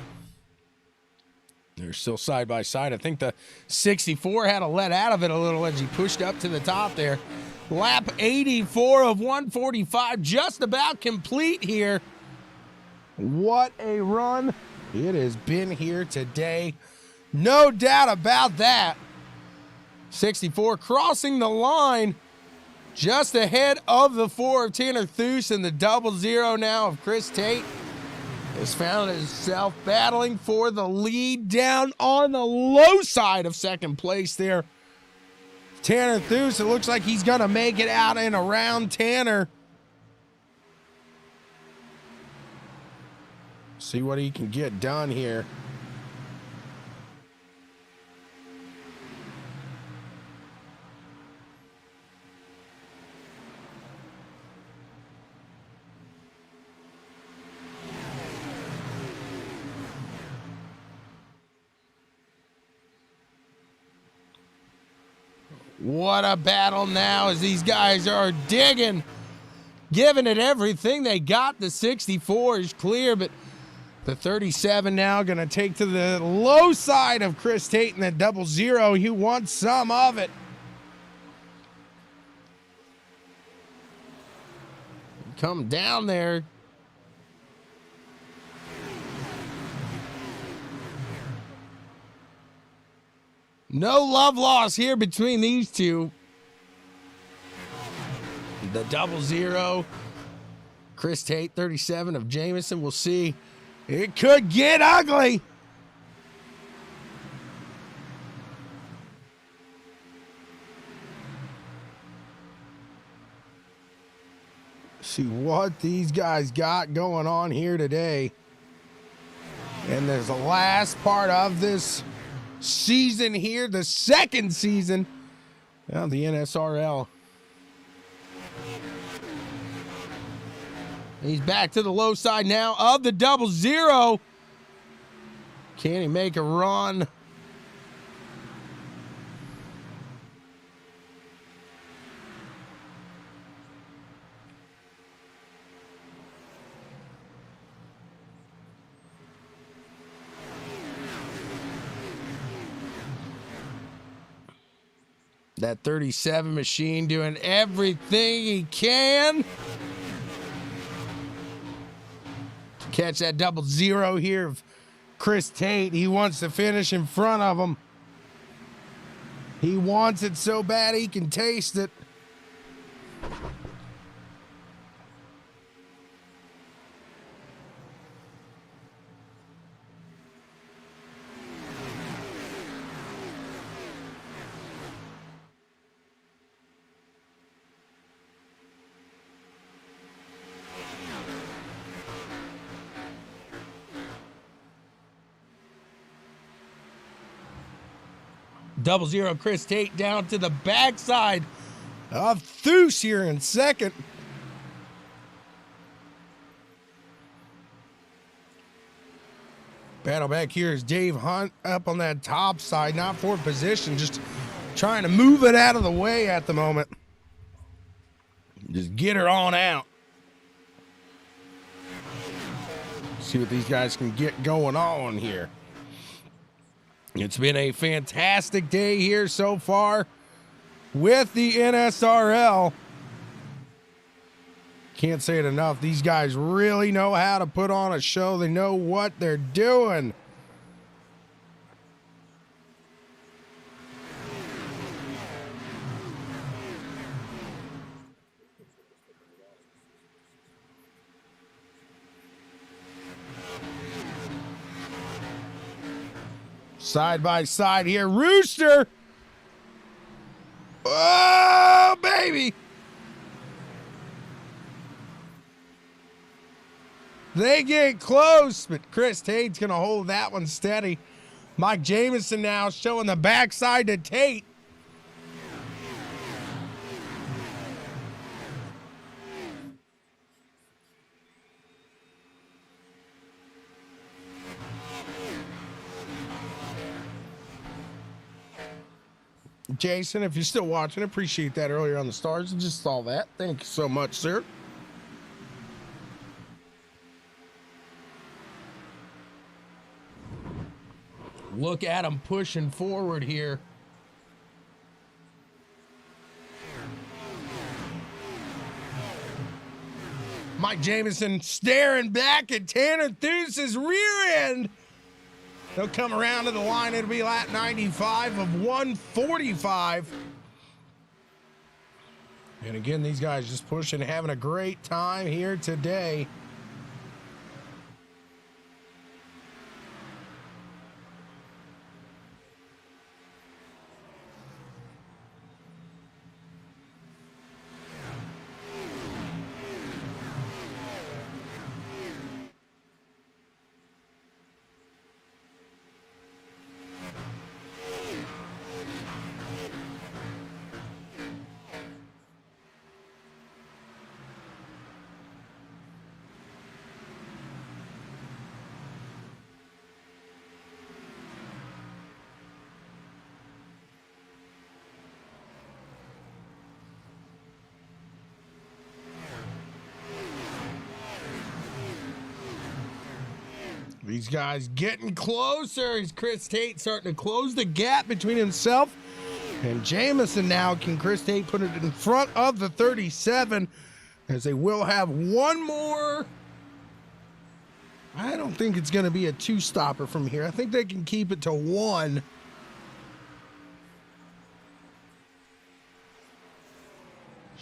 [SPEAKER 1] They're still side by side. I think the 64 had to let out of it a little as he pushed up to the top there. Lap 84 of 145, just about complete here. What a run it has been here today. No doubt about that. 64 crossing the line just ahead of the 4 of Tanner Thus, and the 00 now of Chris Tate has found himself battling for the lead down on the low side of second place there. Tanner Thus, it looks like he's going to make it out and around Tanner. See what he can get done here. What a battle now as these guys are digging, giving it everything they got. The 64 is clear, but the 37 now going to take to the low side of Chris Tate and the 00. He wants some of it. Come down there. No love lost here between these two. the 00. Chris Tate, 37 of Jamison. We'll see. It could get ugly. See what these guys got going on here today. And there's the last part of this season here, the second season of the NSRL. He's back to the low side now of the 00. Can he make a run? That 37 machine doing everything he can to catch that 00 here of Chris Tate. He wants to finish in front of him. He wants it so bad he can taste it. Double zero, Chris Tate down to the backside of Thuce here in second. Battle back here is Dave Hunt up on that top side, not for position, just trying to move it out of the way at the moment. Just get her on out. See what these guys can get going on here. It's been a fantastic day here so far with the NSRL. Can't say it enough. These guys really know how to put on a show. They know what they're doing. Side by side here. Rooster. Oh, baby. They get close, but Chris Tate's going to hold that one steady. Mike Jamison now showing the backside to Tate. Jason, if you're still watching, appreciate that earlier on the stars. I just saw that. Thank you so much, sir. Look at him pushing forward here. Mike Jamison staring back at Tanner Thuce's rear end. They'll come around to the line. It'll be lap 95 of 145. And again, these guys just pushing, having a great time here today. These guys getting closer as Chris Tate starting to close the gap between himself and Jamison now. Can Chris Tate put it in front of the 37 as they will have one more? I don't think it's going to be a two-stopper from here. I think they can keep it to one.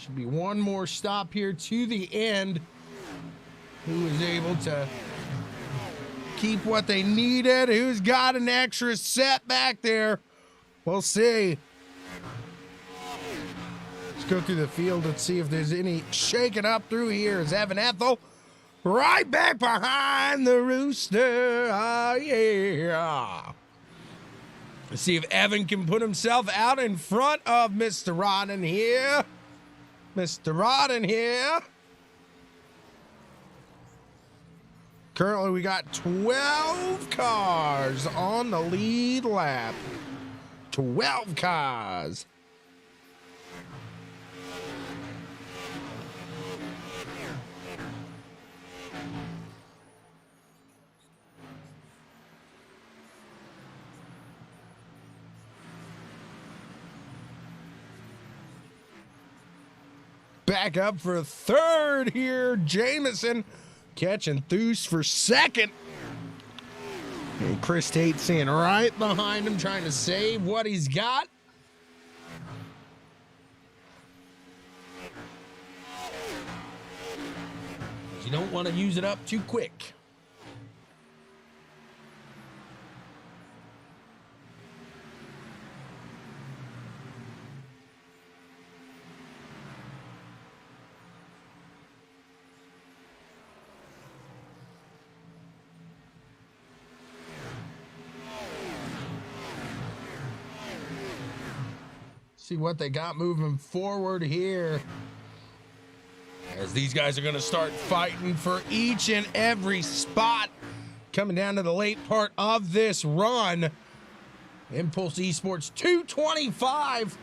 [SPEAKER 1] Should be one more stop here to the end. Who was able to keep what they needed? Who's got an extra set back there? We'll see. Let's go through the field and see if there's any shaking up through here. Is Evan Ethel right back behind the rooster? Oh, yeah. Let's see if Evan can put himself out in front of Mr. Rodden here. Mr. Rodden here. Currently, we got 12 cars on the lead lap. 12 cars. Back up for third here, Jameson catching Thus for second. And Chris Tate seeing right behind him, trying to save what he's got. You don't want to use it up too quick. See what they got moving forward here, as these guys are going to start fighting for each and every spot coming down to the late part of this run. Impulse Esports 225.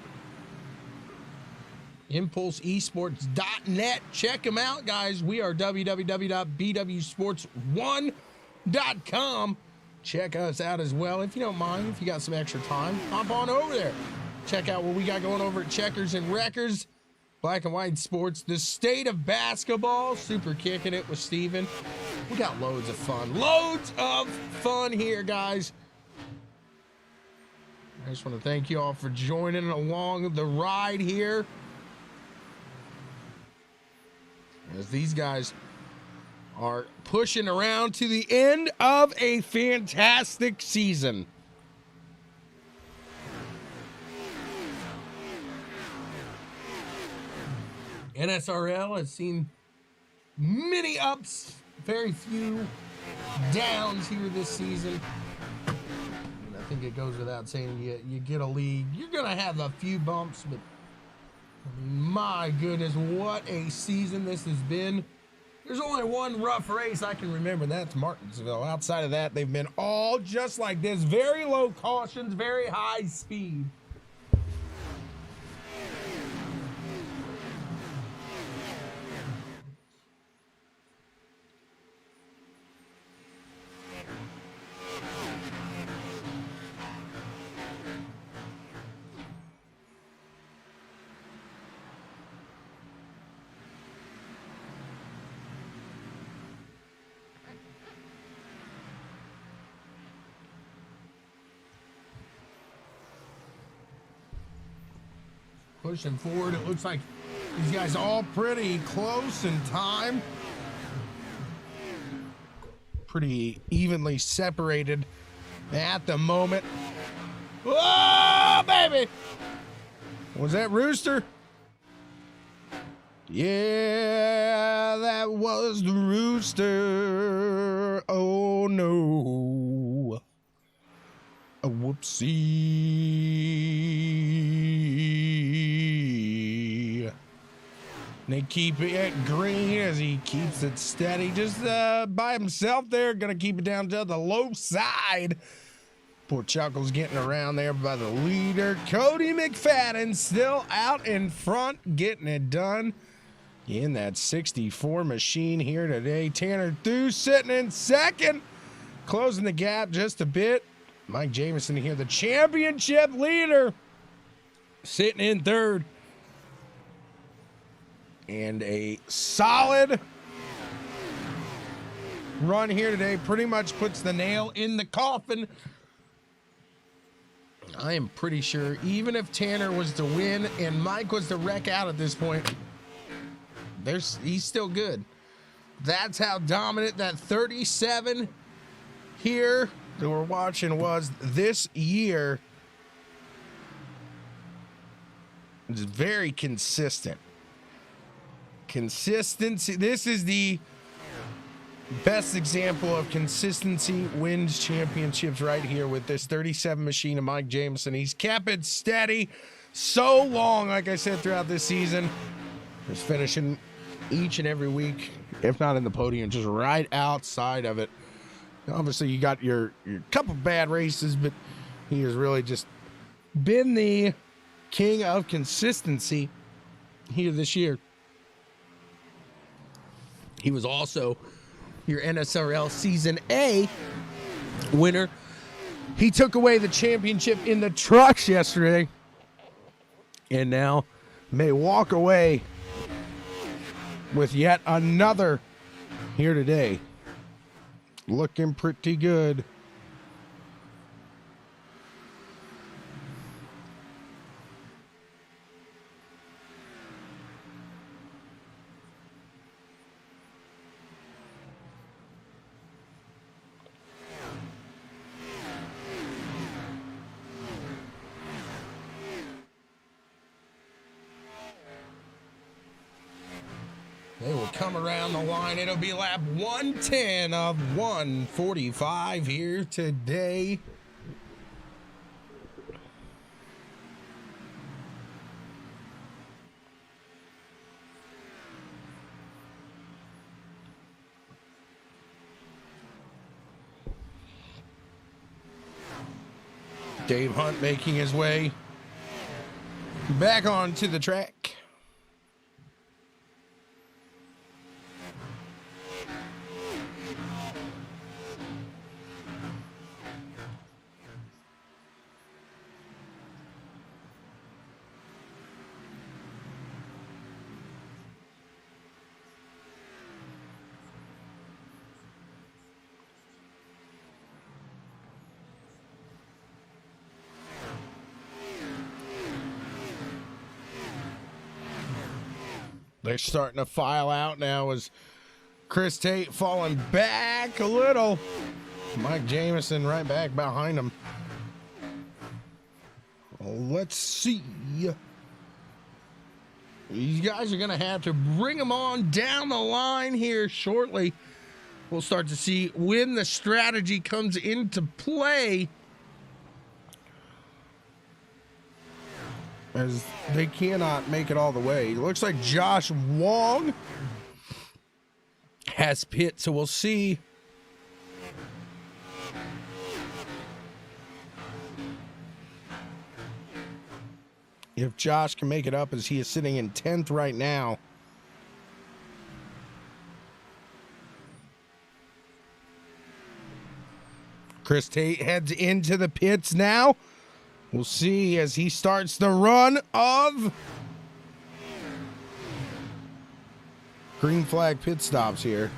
[SPEAKER 1] ImpulseEsports.net. Check them out, guys. We are www.BWSPORTS1.com. Check us out as well. If you don't mind, if you got some extra time, hop on over there. Check out what we got going over at Checkers and Wreckers. Black and White Sports, the state of basketball. Super kicking it with Steven. We got loads of fun. Loads of fun here, guys. I just want to thank you all for joining along the ride here, as these guys are pushing around to the end of a fantastic season. NSRL has seen many ups, very few downs here this season. And I think it goes without saying, you get a league, you're going to have a few bumps, but my goodness, what a season this has been. There's only one rough race I can remember, and that's Martinsville. Outside of that, they've been all just like this. Very low cautions, very high speed. Pushing forward, it looks like these guys all pretty close in time. Pretty evenly separated at the moment. Oh, baby! Was that Rooster? Yeah, that was the Rooster. Oh, no. A whoopsie. They keep it green as he keeps it steady. Just by himself there. Gonna keep it down to the low side. Poor Chuckle's getting around there by the leader. Cody McFadden still out in front, getting it done in that 64 machine here today. Tanner Thus sitting in second, closing the gap just a bit. Mike Jameson here, the championship leader, sitting in third. And a solid run here today pretty much puts the nail in the coffin. I am pretty sure even if Tanner was to win and Mike was to wreck out at this point, he's still good. That's how dominant that 37 here that we're watching was this year. It's very consistent. Consistency. This is the best example of consistency wins championships right here with this 37 machine of Mike Jamison. He's kept it steady so long, like I said, throughout this season. He's finishing each and every week, if not in the podium, just right outside of it. Obviously, you got your couple bad races, but he has really just been the king of consistency here this year. He was also your NSRL Season A winner. He took away the championship in the trucks yesterday, and now may walk away with yet another here today. Looking pretty good. They will come around the line. It'll be lap 110 of 145 here today. Dave Hunt making his way back onto the track. They're starting to file out now as Chris Tate falling back a little. Mike Jamison right back behind him. Let's see. These guys are going to have to bring them on down the line here shortly. We'll start to see when the strategy comes into play, as they cannot make it all the way. It looks like Josh Wong has PITT, so we'll see if Josh can make it up, as he is sitting in 10th right now. Chris Tate heads into the pits now. We'll see as he starts the run of green flag pit stops here.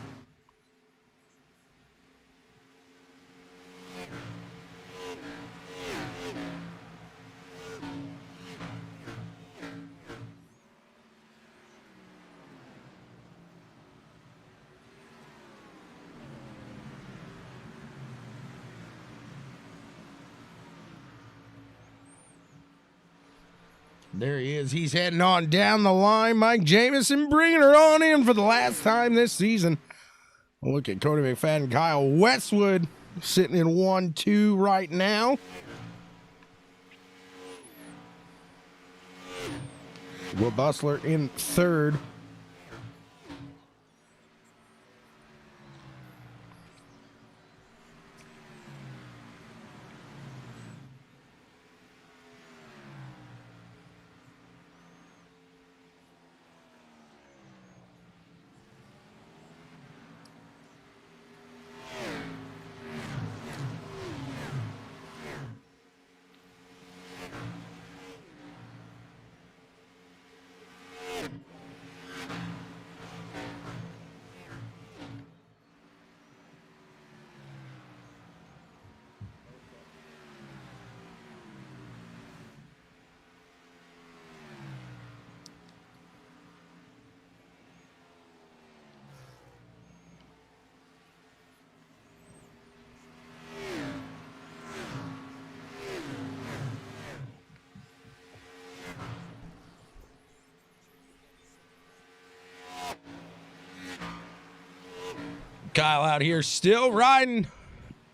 [SPEAKER 1] There he is. He's heading on down the line. Mike Jamison bringing her on in for the last time this season. Look at Cody McFadden, Kyle Westwood sitting in 1-2 right now. Will Bustler in third. Kyle out here still riding.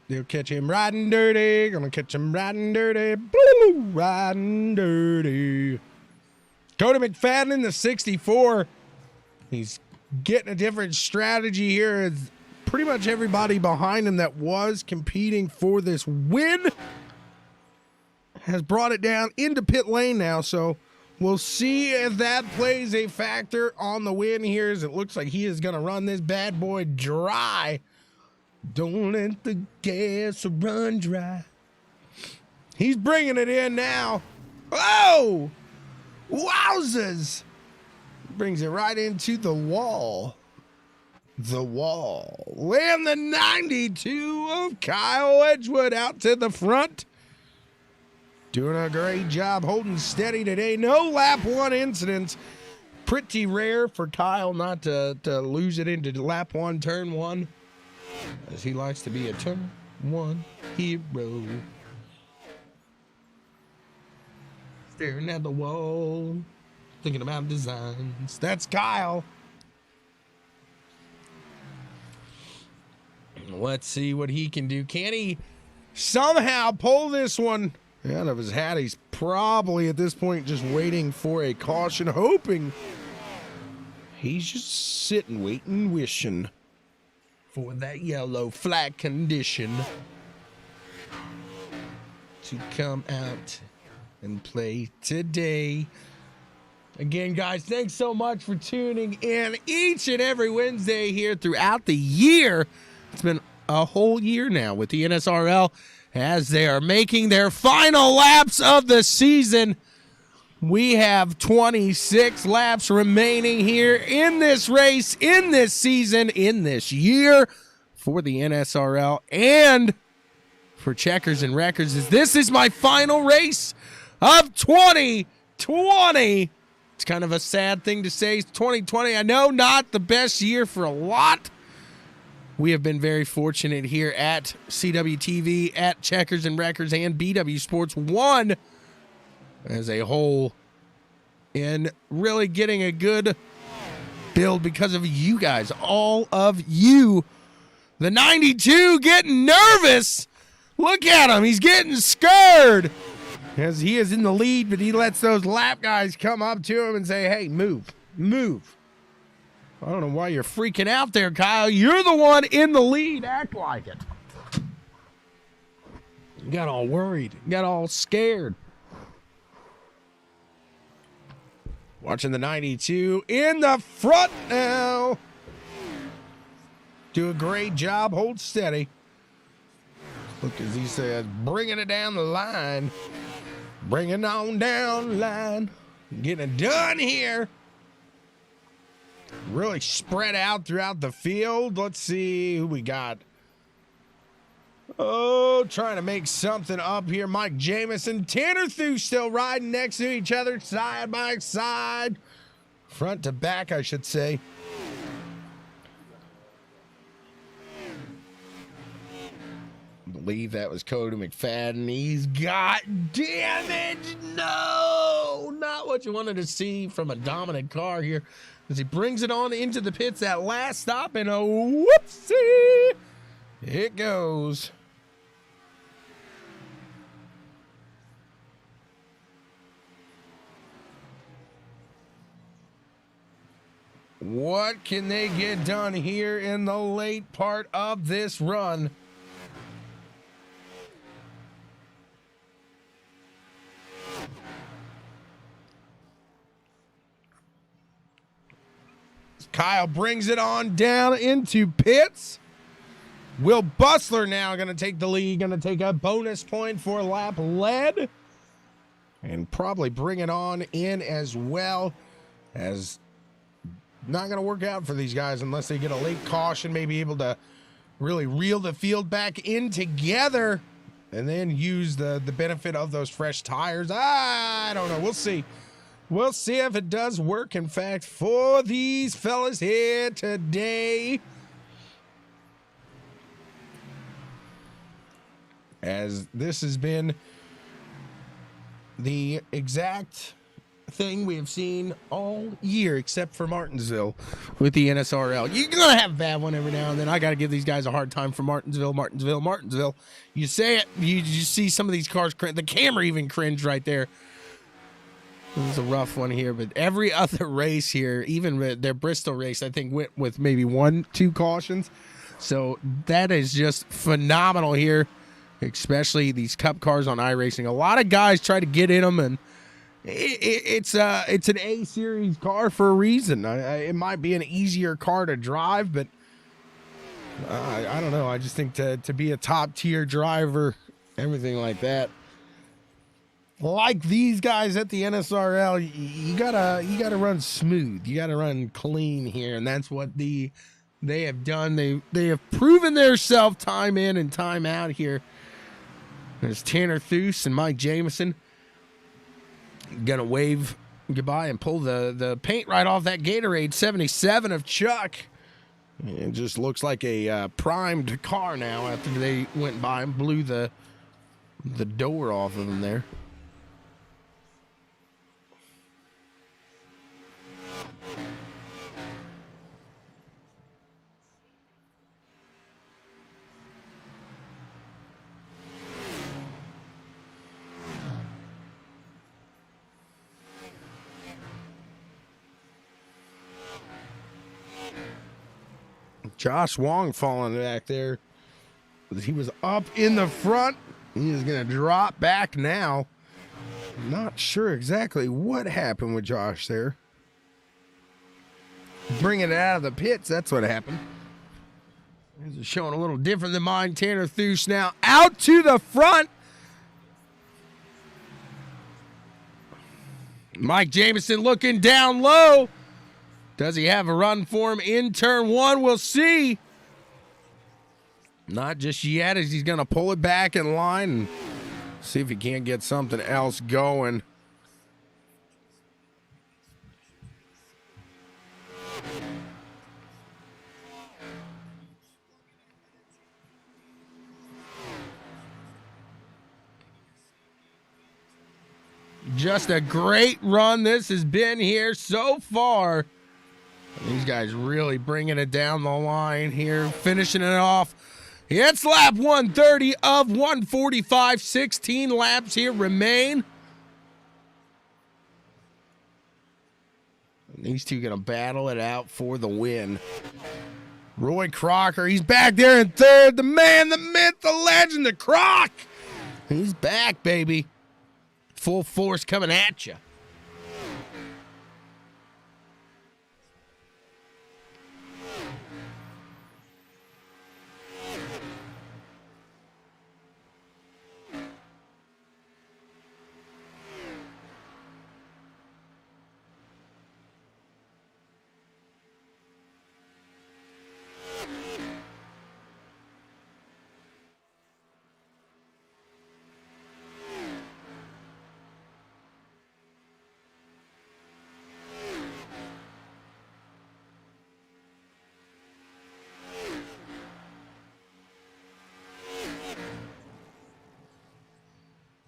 [SPEAKER 1] They'll catch him riding dirty. Gonna catch him riding dirty. Blue, riding dirty. Cody McFadden in the 64. He's getting a different strategy here. As pretty much everybody behind him that was competing for this win has brought it down into pit lane now. So we'll see if that plays a factor on the win here, as it looks like he is going to run this bad boy dry. Don't let the gas run dry. He's bringing it in now. Oh! Wowzers! Brings it right into the wall. The wall. And the 92 of Kyle Edgewood out to the front. Doing a great job holding steady today. No lap one incidents. Pretty rare for Kyle not to lose it into lap one, turn one, as he likes to be a turn one hero. Staring at the wall, thinking about designs. That's Kyle. Let's see what he can do. Can he somehow pull this one out of his hat? He's probably at this point just waiting for a caution, hoping. He's just sitting, waiting, wishing for that yellow flag condition to come out and play today. Again, guys, thanks so much for tuning in each and every Wednesday here throughout the year. It's been a whole year now with the NSRL as they are making their final laps of the season. We have 26 laps remaining here in this race, in this season, in this year for the NSRL and for Checkers and Wreckers. As this is my final race of 2020. It's kind of a sad thing to say. 2020, I know, not the best year for a lot. We have been very fortunate here at CWTV, at Checkers and Wreckers, and BWSPORTS 1 as a whole, in really getting a good build because of you guys, all of you. The 92 getting nervous. Look at him. He's getting scared as he is in the lead, but he lets those lap guys come up to him and say, hey, move, move. I don't know why you're freaking out there, Kyle. You're the one in the lead. Act like it. You got all worried. You got all scared. Watching the 92 in the front now. Do a great job. Hold steady. Look, as he says, bringing it down the line. Bringing on down the line. Getting it done here. Really spread out throughout the field. Let's see who we got. Oh, trying to make something up here. Mike Jamison, Tanner Thu still riding next to each other, side by side. Front to back, I should say. I believe that was Cody McFadden. He's got damage. No, not what you wanted to see from a dominant car here, as he brings it on into the pits that last stop, and a whoopsie. It goes. What can they get done here in the late part of this run? Kyle brings it on down into pits. Will Bustler now going to take the lead, going to take a bonus point for lap led, and probably bring it on in as well, as not going to work out for these guys unless they get a late caution, maybe able to really reel the field back in together and then use the benefit of those fresh tires. I don't know. We'll see. We'll see if it does work, in fact, for these fellas here today. As this has been the exact thing we have seen all year, except for Martinsville with the NSRL. You're going to have a bad one every now and then. I got to give these guys a hard time for Martinsville. You say it, you see some of these cars, the camera even cringed right there. This is a rough one here, but every other race here, even their Bristol race, I think went with maybe 1-2 cautions. So that is just phenomenal here, especially these Cup cars on iRacing. A lot of guys try to get in them, and it's an A series car for a reason. It might be an easier car to drive, but I don't know. I just think to be a top tier driver, everything like that. Like these guys at the NSRL, you gotta run smooth. You gotta run clean here, and that's what they have done. They have proven themselves time in and time out here. There's Tanner Thues and Mike Jamison gonna wave goodbye and pull the paint right off that Gatorade 77 of Chuck. It just looks like a primed car now after they went by and blew the door off of them there. Josh Wong falling back there. He was up in the front. He is going to drop back now. Not sure exactly what happened with Josh there. Bringing it out of the pits, that's what happened. This is showing a little different than mine. Tanner Thues now out to the front. Mike Jamison looking down low. Does he have a run for him in turn one? We'll see. Not just yet, as he's going to pull it back in line and see if he can't get something else going. Just a great run this has been here so far. These guys really bringing it down the line here, finishing it off. It's lap 130 of 145. 16 laps here remain. These two going to battle it out for the win. Roy Crocker, he's back there in third. The man, the myth, the legend, the Croc. He's back, baby. Full force coming at you.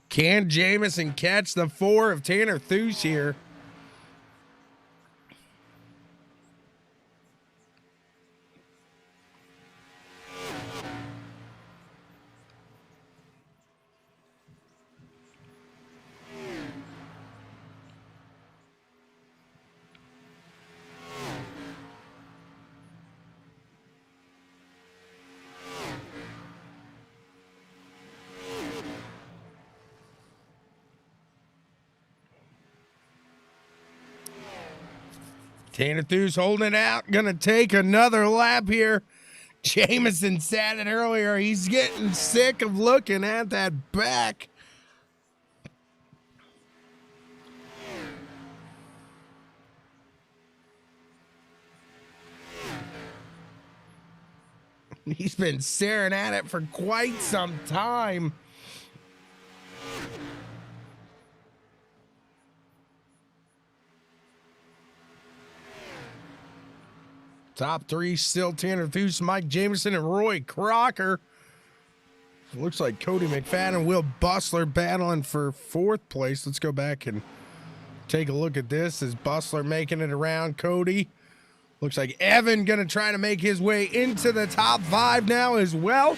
[SPEAKER 1] Can Jamison catch the 4 of Tanner Thues here? Tanner Thues holding it out. Going to take another lap here. Jamison said it earlier. He's getting sick of looking at that back. He's been staring at it for quite some time. Top 3 still Tanner Thues, Mike Jamison, and Roy Crocker. Looks like Cody McFadden and Will Bustler battling for 4th place. Let's go back and Take a look at this as Bustler making it around Cody. Looks like Evan going to try to make his way into the top 5 now as well.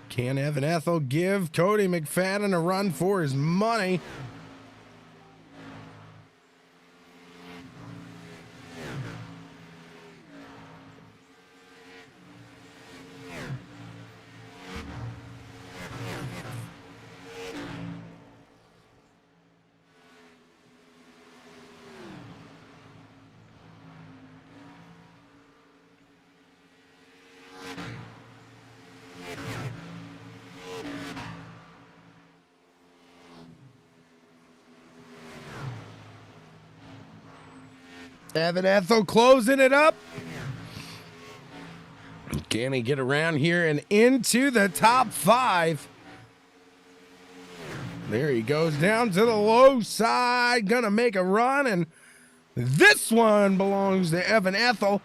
[SPEAKER 1] Can Evan Ethel give Cody McFadden a run for his money? Evan Ethel closing it up. Can he get around here and into the top 5? There he goes down to the low side. Gonna make a run, and this one belongs to Evan Ethel.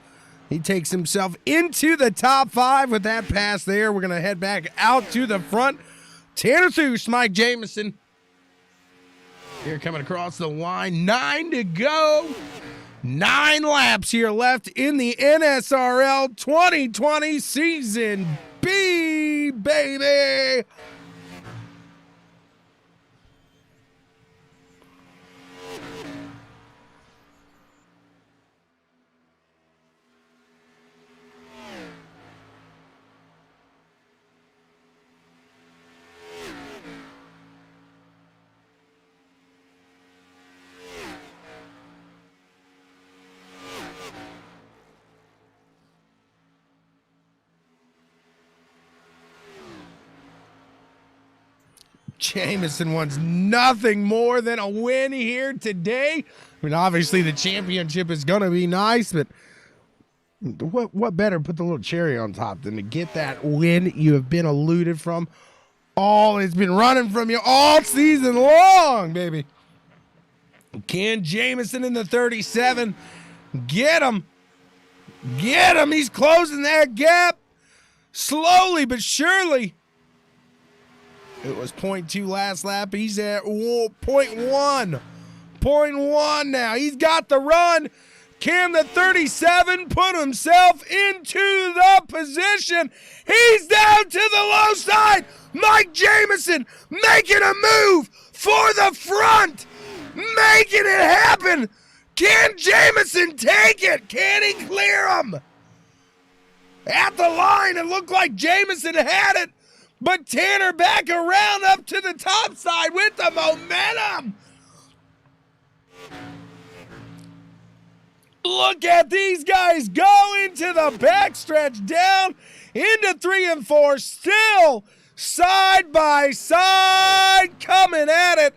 [SPEAKER 1] He takes himself into the top 5 with that pass there. We're gonna head back out to the front. Tanner Thues, Mike Jamison. Here coming across the line. 9 to go. 9 laps here left in the NSRL 2020 Season B, baby. Jamison wants nothing more than a win here today. I mean, obviously the championship is going to be nice, but what better put the little cherry on top than to get that win you have been eluded from? It's been running from you all season long, baby. Can Jamison in the 37 get him? Get him. He's closing that gap slowly but surely. It was 0.2 last lap. He's at 0.1. 0.1 now. He's got the run. Can the 37 put himself into the position? He's down to the low side. Mike Jamison making a move for the front. Making it happen. Can Jamison take it? Can he clear him? At the line, it looked like Jamison had it. But Tanner back around up to the top side with the momentum. Look at these guys go into the backstretch down into 3 and 4. Still side by side coming at it.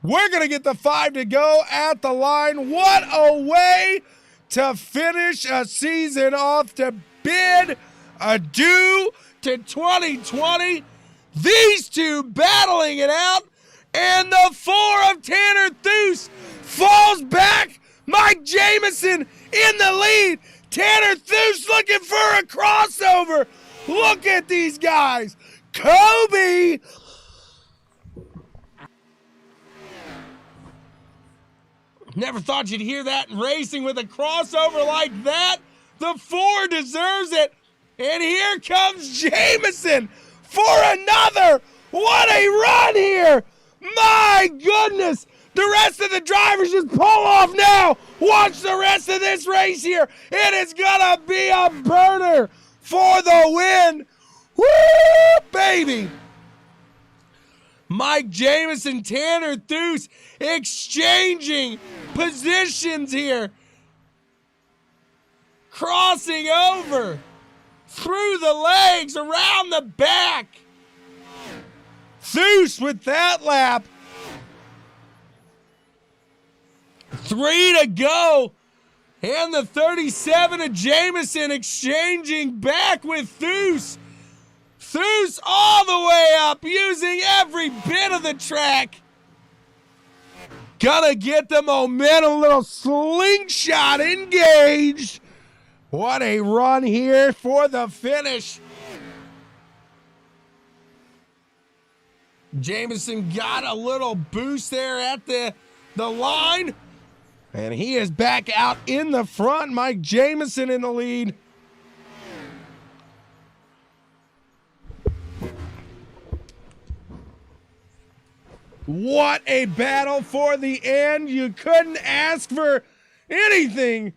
[SPEAKER 1] We're going to get the 5 to go at the line. What a way to finish a season off, to bid adieu to 2020. These two battling it out, and the 4 of Tanner Thues falls back. Mike Jamison in the lead. Tanner Thues looking for a crossover. Look at these guys. Kobe. Never thought you'd hear that in racing with a crossover like that. The 4 deserves it. And here comes Jamison for another. What a run here. My goodness. The rest of the drivers just pull off now. Watch the rest of this race here. It is going to be a burner for the win. Woo, baby. Mike Jamison, Tanner Thues exchanging positions here. Crossing over. Through the legs, around the back. Thues with that lap. 3 to go. And the 37 of Jamison exchanging back with Thues. Thues all the way up, using every bit of the track. Gonna get the momentum, little slingshot engaged. What a run here for the finish. Jamison got a little boost there at the line. And he is back out in the front. Mike Jamison in the lead. What a battle for the end. You couldn't ask for anything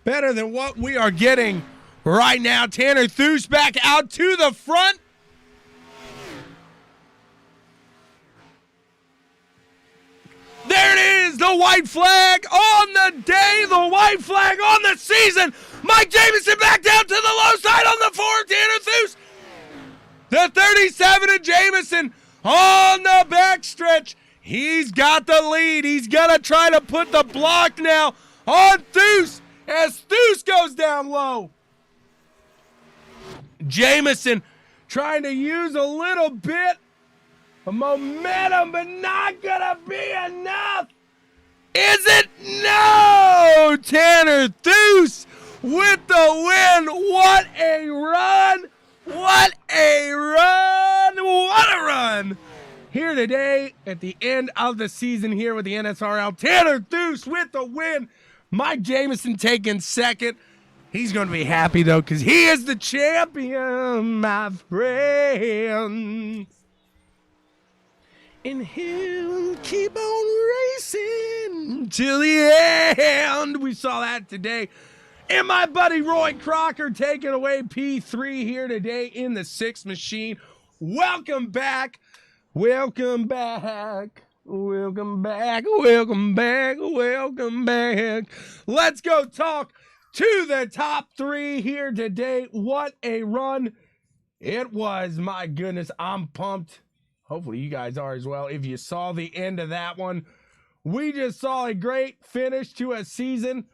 [SPEAKER 1] better than what we are getting right now. Tanner Thues back out to the front. There it is, the white flag on the day, the white flag on the season. Mike Jamison back down to the low side on the 4, Tanner Thues. The 37 of Jamison on the backstretch. He's got the lead. He's going to try to put the block now on Thues as Thues goes down low. Jamison trying to use a little bit of momentum, but not gonna be enough. Is it? No! Tanner Thues with the win. What a run! What a run! What a run! Here today at the end of the season here with the NSRL. Tanner Thues with the win. Mike Jamison taking second. He's going to be happy, though, because he is the champion, my friend. And he'll keep on racing till the end. We saw that today. And my buddy Roy Crocker taking away P3 here today in the 6 machine. Welcome back. Welcome back. Welcome back. Welcome back. Welcome back. Let's go talk to the top 3 here today. What a run it was. My goodness, I'm pumped. Hopefully you guys are as well. If you saw the end of that one, we just saw a great finish to a season,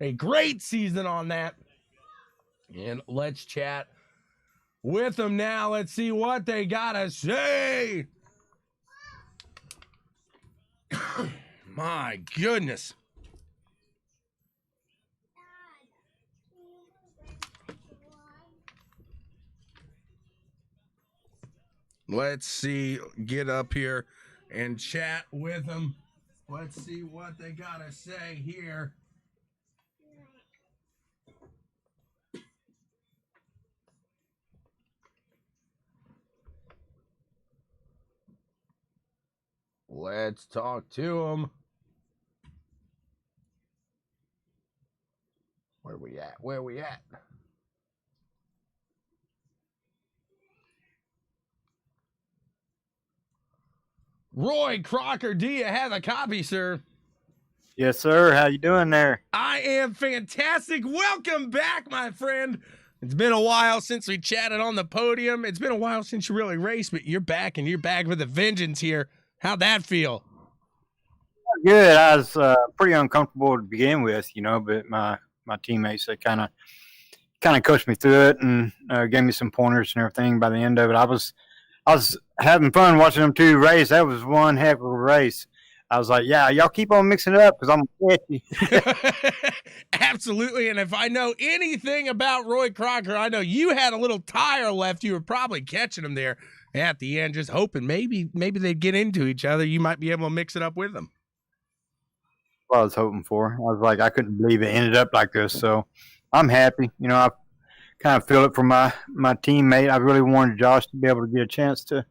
[SPEAKER 1] a great season on that. And let's chat with them now. Let's see what they got to say. My goodness. Let's see, get up here and chat with them. Let's see what they got to say here. Let's talk to them. Where we at? Where we at? Roy Crocker, do you have a copy, sir?
[SPEAKER 2] Yes, sir. How you doing there?
[SPEAKER 1] I am fantastic. Welcome back, my friend. It's been a while since we chatted on the podium. It's been a while since you really raced, but you're back, and you're back with a vengeance here. How'd that feel?
[SPEAKER 2] Good. I was pretty uncomfortable to begin with, but my teammates, they kind of coached me through it and gave me some pointers and everything. By the end of it, I was having fun watching them 2 race. That was one heck of a race. I was like, yeah, y'all keep on mixing it up because I'm catchy.
[SPEAKER 1] Absolutely. And if I know anything about Roy Crocker, I know you had a little tire left. You were probably catching them there at the end, just hoping maybe they'd get into each other. You might be able to mix it up with them.
[SPEAKER 2] What I was hoping for. I was like, I couldn't believe it ended up like this. So I'm happy. I kind of feel it for my teammate. I really wanted Josh to be able to get a chance to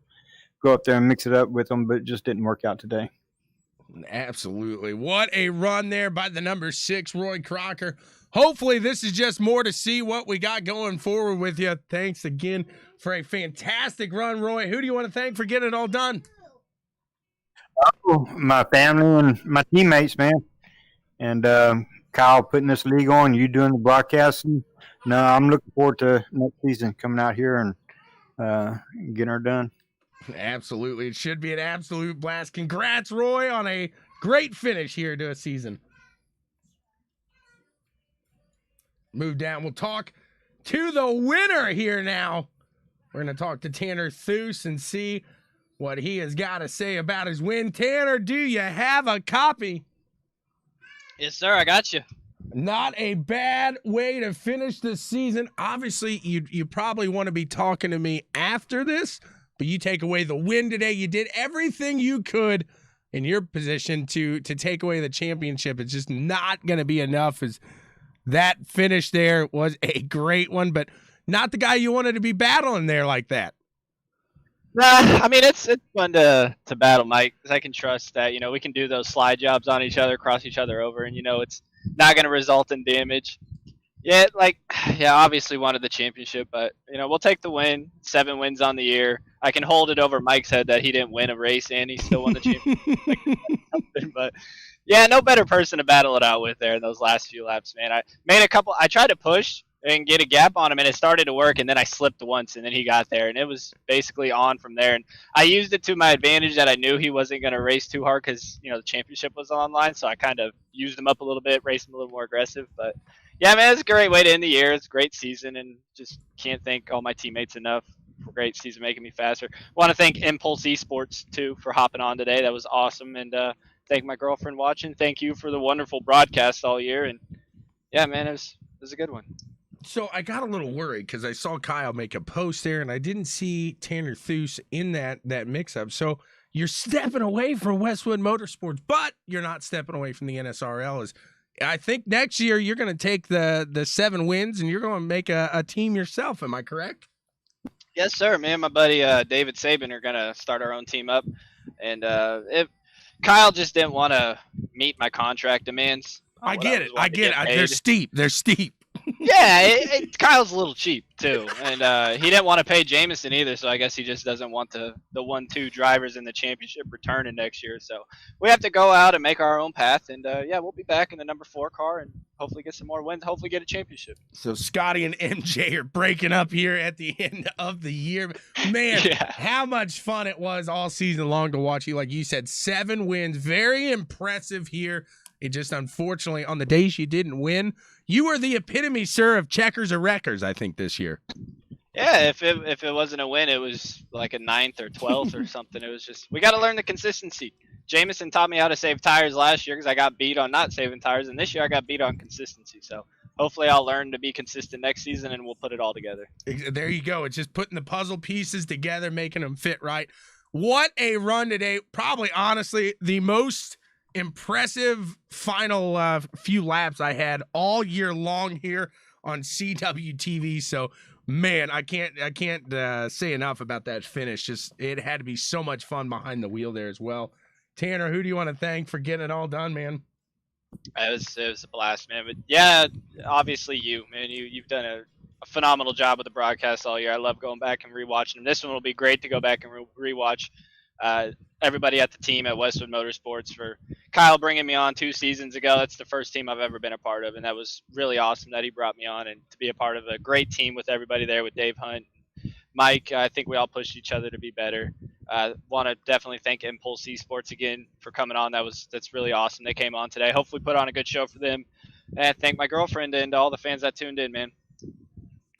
[SPEAKER 2] go up there and mix it up with him, but it just didn't work out today.
[SPEAKER 1] Absolutely. What a run there by the number 6, Roy Crocker. Hopefully this is just more to see what we got going forward with you. Thanks again for a fantastic run, Roy. Who do you want to thank for getting it all done?
[SPEAKER 2] Oh, my family and my teammates, man. And Kyle putting this league on, you doing the broadcasting. No, I'm looking forward to next season coming out here and getting her done.
[SPEAKER 1] Absolutely. It should be an absolute blast. Congrats, Roy, on a great finish here to a season. Move down. We'll talk to the winner here now. We're going to talk to Tanner Thues and see what he has got to say about his win. Tanner, do you have a copy?
[SPEAKER 3] Yes, sir. I got you.
[SPEAKER 1] Not a bad way to finish the season. Obviously, you probably want to be talking to me after this, but you take away the win today. You did everything you could in your position to take away the championship. It's just not going to be enough. As that finish there was a great one, but not the guy you wanted to be battling there like that.
[SPEAKER 3] Nah, I mean it's fun to battle Mike, because I can trust that we can do those slide jobs on each other, cross each other over, and it's not going to result in damage. Yeah, obviously wanted the championship, but we'll take the win. 7 wins on the year. I can hold it over Mike's head that he didn't win a race and he still won the championship. But yeah, no better person to battle it out with there in those last few laps, man. I tried to push and get a gap on him, and it started to work, and then I slipped once, and then he got there, and it was basically on from there. And I used it to my advantage that I knew he wasn't going to race too hard because the championship was online, so I kind of used him up a little bit, raced him a little more aggressive. But yeah, man, it's a great way to end the year. It's a great season, and just can't thank all my teammates enough for a great season, making me faster. Want to thank Impulse Esports too for hopping on today. That was awesome, and thank my girlfriend watching. Thank you for the wonderful broadcast all year, and yeah, man, it was a good one.
[SPEAKER 1] So I got a little worried because I saw Kyle make a post there, and I didn't see Tanner Thues in that mix-up. So you're stepping away from Westwood Motorsports, but you're not stepping away from the NSRL. I think next year you're going to take the 7 wins, and you're going to make a team yourself. Am I correct?
[SPEAKER 3] Yes, sir. Me and my buddy David Sabin are going to start our own team up. And if Kyle just didn't want to meet my contract demands.
[SPEAKER 1] I get it. They're steep.
[SPEAKER 3] Yeah, Kyle's a little cheap too, and he didn't want to pay Jameson either, so I guess he just doesn't want the 1-2 drivers in the championship returning next year. So we have to go out and make our own path, and yeah, we'll be back in the number 4 car and hopefully get some more wins, hopefully get a championship.
[SPEAKER 1] So Scotty and MJ are breaking up here at the end of the year. Man, yeah. How much fun it was all season long to watch you. Like you said, 7 wins, very impressive here. It just, unfortunately, on the days you didn't win, you were the epitome, sir, of checkers or wreckers, I think, this year.
[SPEAKER 3] Yeah, if it wasn't a win, it was like a 9th or 12th or something. It was just, we got to learn the consistency. Jameson taught me how to save tires last year because I got beat on not saving tires, and this year I got beat on consistency. So hopefully I'll learn to be consistent next season, and we'll put it all together.
[SPEAKER 1] There you go. It's just putting the puzzle pieces together, making them fit right. What a run today. Probably, honestly, the most impressive final few laps I had all year long here on CWTV. So man, I can't say enough about that finish. Just, it had to be so much fun behind the wheel there as well. Tanner, who do you want to thank for getting it all done, man?
[SPEAKER 3] It was a blast, man. But yeah, obviously you, man, you've done a phenomenal job with the broadcast all year. I love going back and rewatching them. This one will be great to go back and rewatch. Everybody at the team at Westwood Motorsports, for Kyle bringing me on 2 seasons ago. That's the first team I've ever been a part of, and that was really awesome that he brought me on, and to be a part of a great team with everybody there, with Dave Hunt, Mike. I think we all pushed each other to be better. Want to definitely thank Impulse Esports again for coming on. That's really awesome. They came on today. Hopefully put on a good show for them, and thank my girlfriend and all the fans that tuned in, man.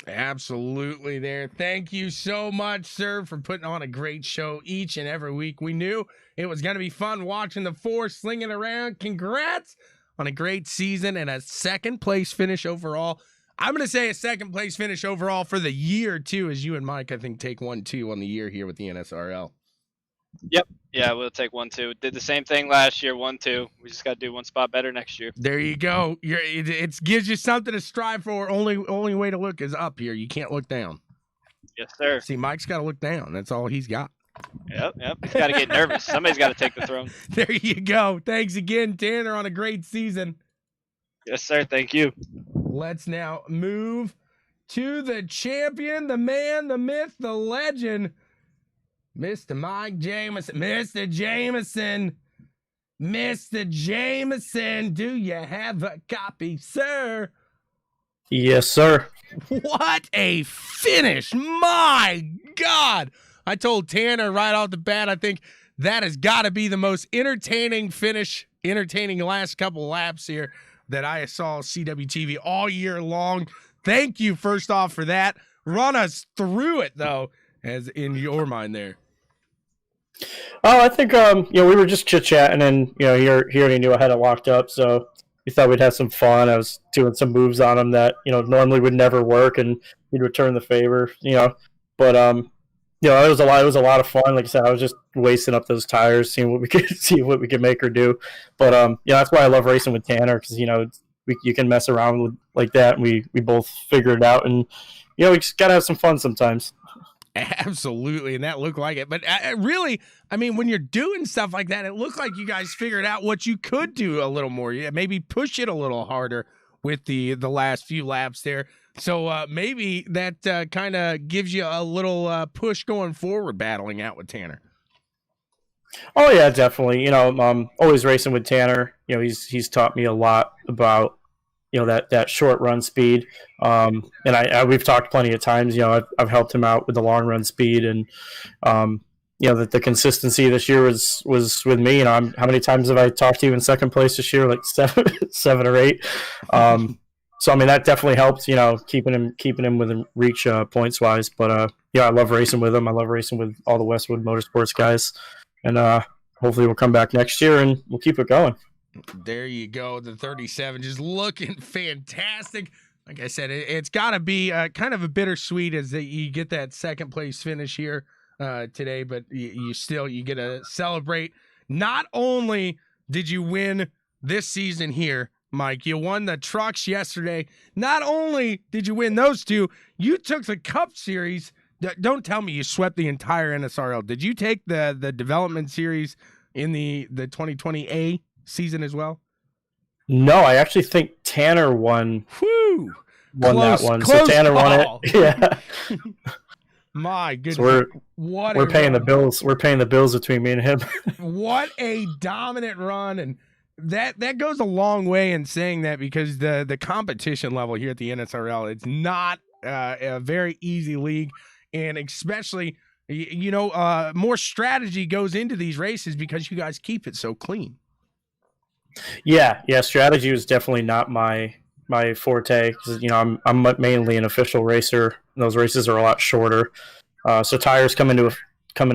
[SPEAKER 1] Absolutely there. Thank you so much, sir, for putting on a great show each and every week. We knew it was going to be fun watching the 4 slinging around. Congrats on a great season and a 2nd place finish overall. I'm going to say a 2nd place finish overall for the year, too, as you and Mike, I think, take 1-2 on the year here with the NSRL.
[SPEAKER 3] Yep. Yeah, we'll take 1-2. Did the same thing last year, 1-2. We just got to do 1 spot better next year.
[SPEAKER 1] There you go. It gives you something to strive for. Only way to look is up here. You can't look down.
[SPEAKER 3] Yes, sir.
[SPEAKER 1] See, Mike's got to look down. That's all he's got.
[SPEAKER 3] Yep. He's got to get nervous. Somebody's got to take the throne.
[SPEAKER 1] There you go. Thanks again, Tanner, on a great season.
[SPEAKER 3] Yes, sir. Thank you.
[SPEAKER 1] Let's now move to the champion, the man, the myth, the legend, Mr. Mike Jameson. Mr. Jameson, do you have a copy, sir?
[SPEAKER 4] Yes, sir.
[SPEAKER 1] What a finish. My God. I told Tanner right off the bat, I think that has got to be the most entertaining finish, entertaining last couple laps here that I saw CWTV all year long. Thank you, first off, for that. Run us through it, though, as in your mind there.
[SPEAKER 4] Oh, I think we were just chit-chatting, and he already knew I had it locked up, so we thought we'd have some fun. I was doing some moves on him that normally would never work, and he'd return the favor, But it was a lot. It was a lot of fun. Like I said, I was just wasting up those tires, seeing what we could see, what we could make her do. But that's why I love racing with Tanner, because you can mess around with like that. And we both figure it out, and we just gotta have some fun sometimes.
[SPEAKER 1] Absolutely, and that looked like it. But really, I mean, when you're doing stuff like that, it looked like you guys figured out what you could do a little more. Yeah, maybe push it a little harder with the last few laps there. So maybe that kind of gives you a little push going forward, battling out with Tanner.
[SPEAKER 4] Oh yeah, definitely. Always racing with Tanner. He's taught me a lot about that short run speed. And we've talked plenty of times. I've helped him out with the long run speed, and that the consistency this year was with me. How many times have I talked to you in second place this year? Like seven or eight. So I mean that definitely helped. Keeping him within reach points wise. But I love racing with him. I love racing with all the Westwood Motorsports guys, and hopefully we'll come back next year and we'll keep it going.
[SPEAKER 1] There you go. The 37 just looking fantastic. Like I said, it's got to be kind of a bittersweet as that you get that second place finish here today, but you get to celebrate. Not only did you win this season here, Mike, you won the trucks yesterday. Not only did you win those two, you took the Cup Series. Don't tell me you swept the entire NSRL. Did you take the development series in the 2020A season as well?
[SPEAKER 4] No, I actually think Tanner won that one. So Tanner won it. Yeah.
[SPEAKER 1] My goodness.
[SPEAKER 4] So we're paying the bills. We're paying the bills between me and him.
[SPEAKER 1] What a dominant run, and that goes a long way in saying that, because the competition level here at the NSRL, it's not a very easy league, and especially more strategy goes into these races because you guys keep it so clean.
[SPEAKER 4] Yeah. Strategy was definitely not my forte, because I'm mainly an official racer. And those races are a lot shorter, so tires come into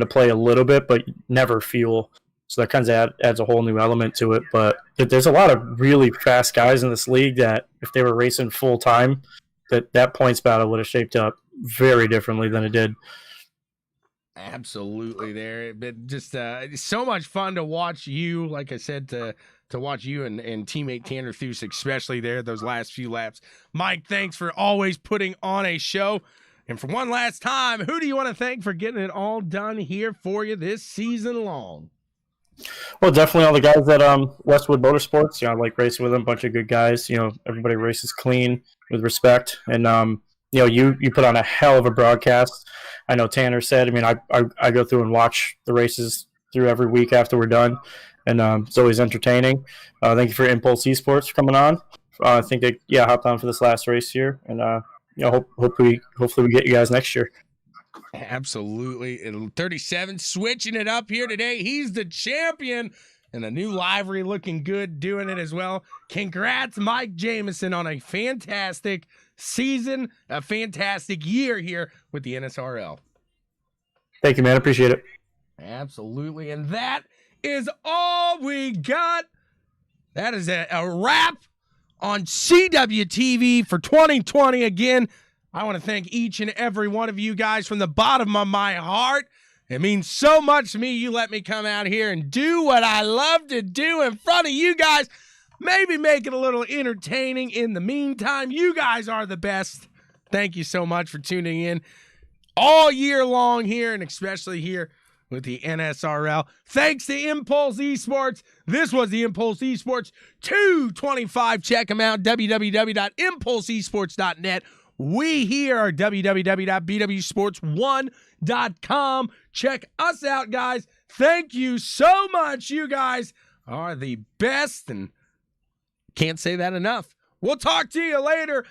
[SPEAKER 4] play a little bit, but never fuel. So that kind of adds a whole new element to it. But there's a lot of really fast guys in this league that if they were racing full time, that points battle would have shaped up very differently than it did.
[SPEAKER 1] Absolutely, there. But just so much fun to watch you. Like I said, to watch you and teammate Tanner Thuse, especially there those last few laps. Mike, thanks for always putting on a show. And for one last time, who do you want to thank for getting it all done here for you this season long?
[SPEAKER 4] Well, definitely all the guys at Westwood Motorsports. I like racing with them. A bunch of good guys. Everybody races clean with respect, and you put on a hell of a broadcast. I know Tanner said. I mean, I go through and watch the races through every week after we're done, and it's always entertaining. Thank you for Impulse ESports for coming on. I think they hopped on for this last race here, and hopefully we get you guys next year.
[SPEAKER 1] Absolutely. And 37 switching it up here today. He's the champion, and a new livery looking good doing it as well. Congrats, Mike Jamison, on a fantastic season, a fantastic year here with the NSRL.
[SPEAKER 4] Thank you, man. Appreciate it.
[SPEAKER 1] Absolutely. And that is all we got. That is a wrap on CWTV for 2020. Again, I want to thank each and every one of you guys from the bottom of my heart. It means so much to me. You let me come out here and do what I love to do in front of you guys. Maybe make it a little entertaining in the meantime. You guys are the best. Thank you so much for tuning in all year long here, and especially here with the NSRL. Thanks to Impulse Esports. This was the Impulse Esports 225. Check them out, www.impulseesports.net. We here are www.BWSPORTS1.com. Check us out, guys. Thank you so much. You guys are the best, and can't say that enough. We'll talk to you later.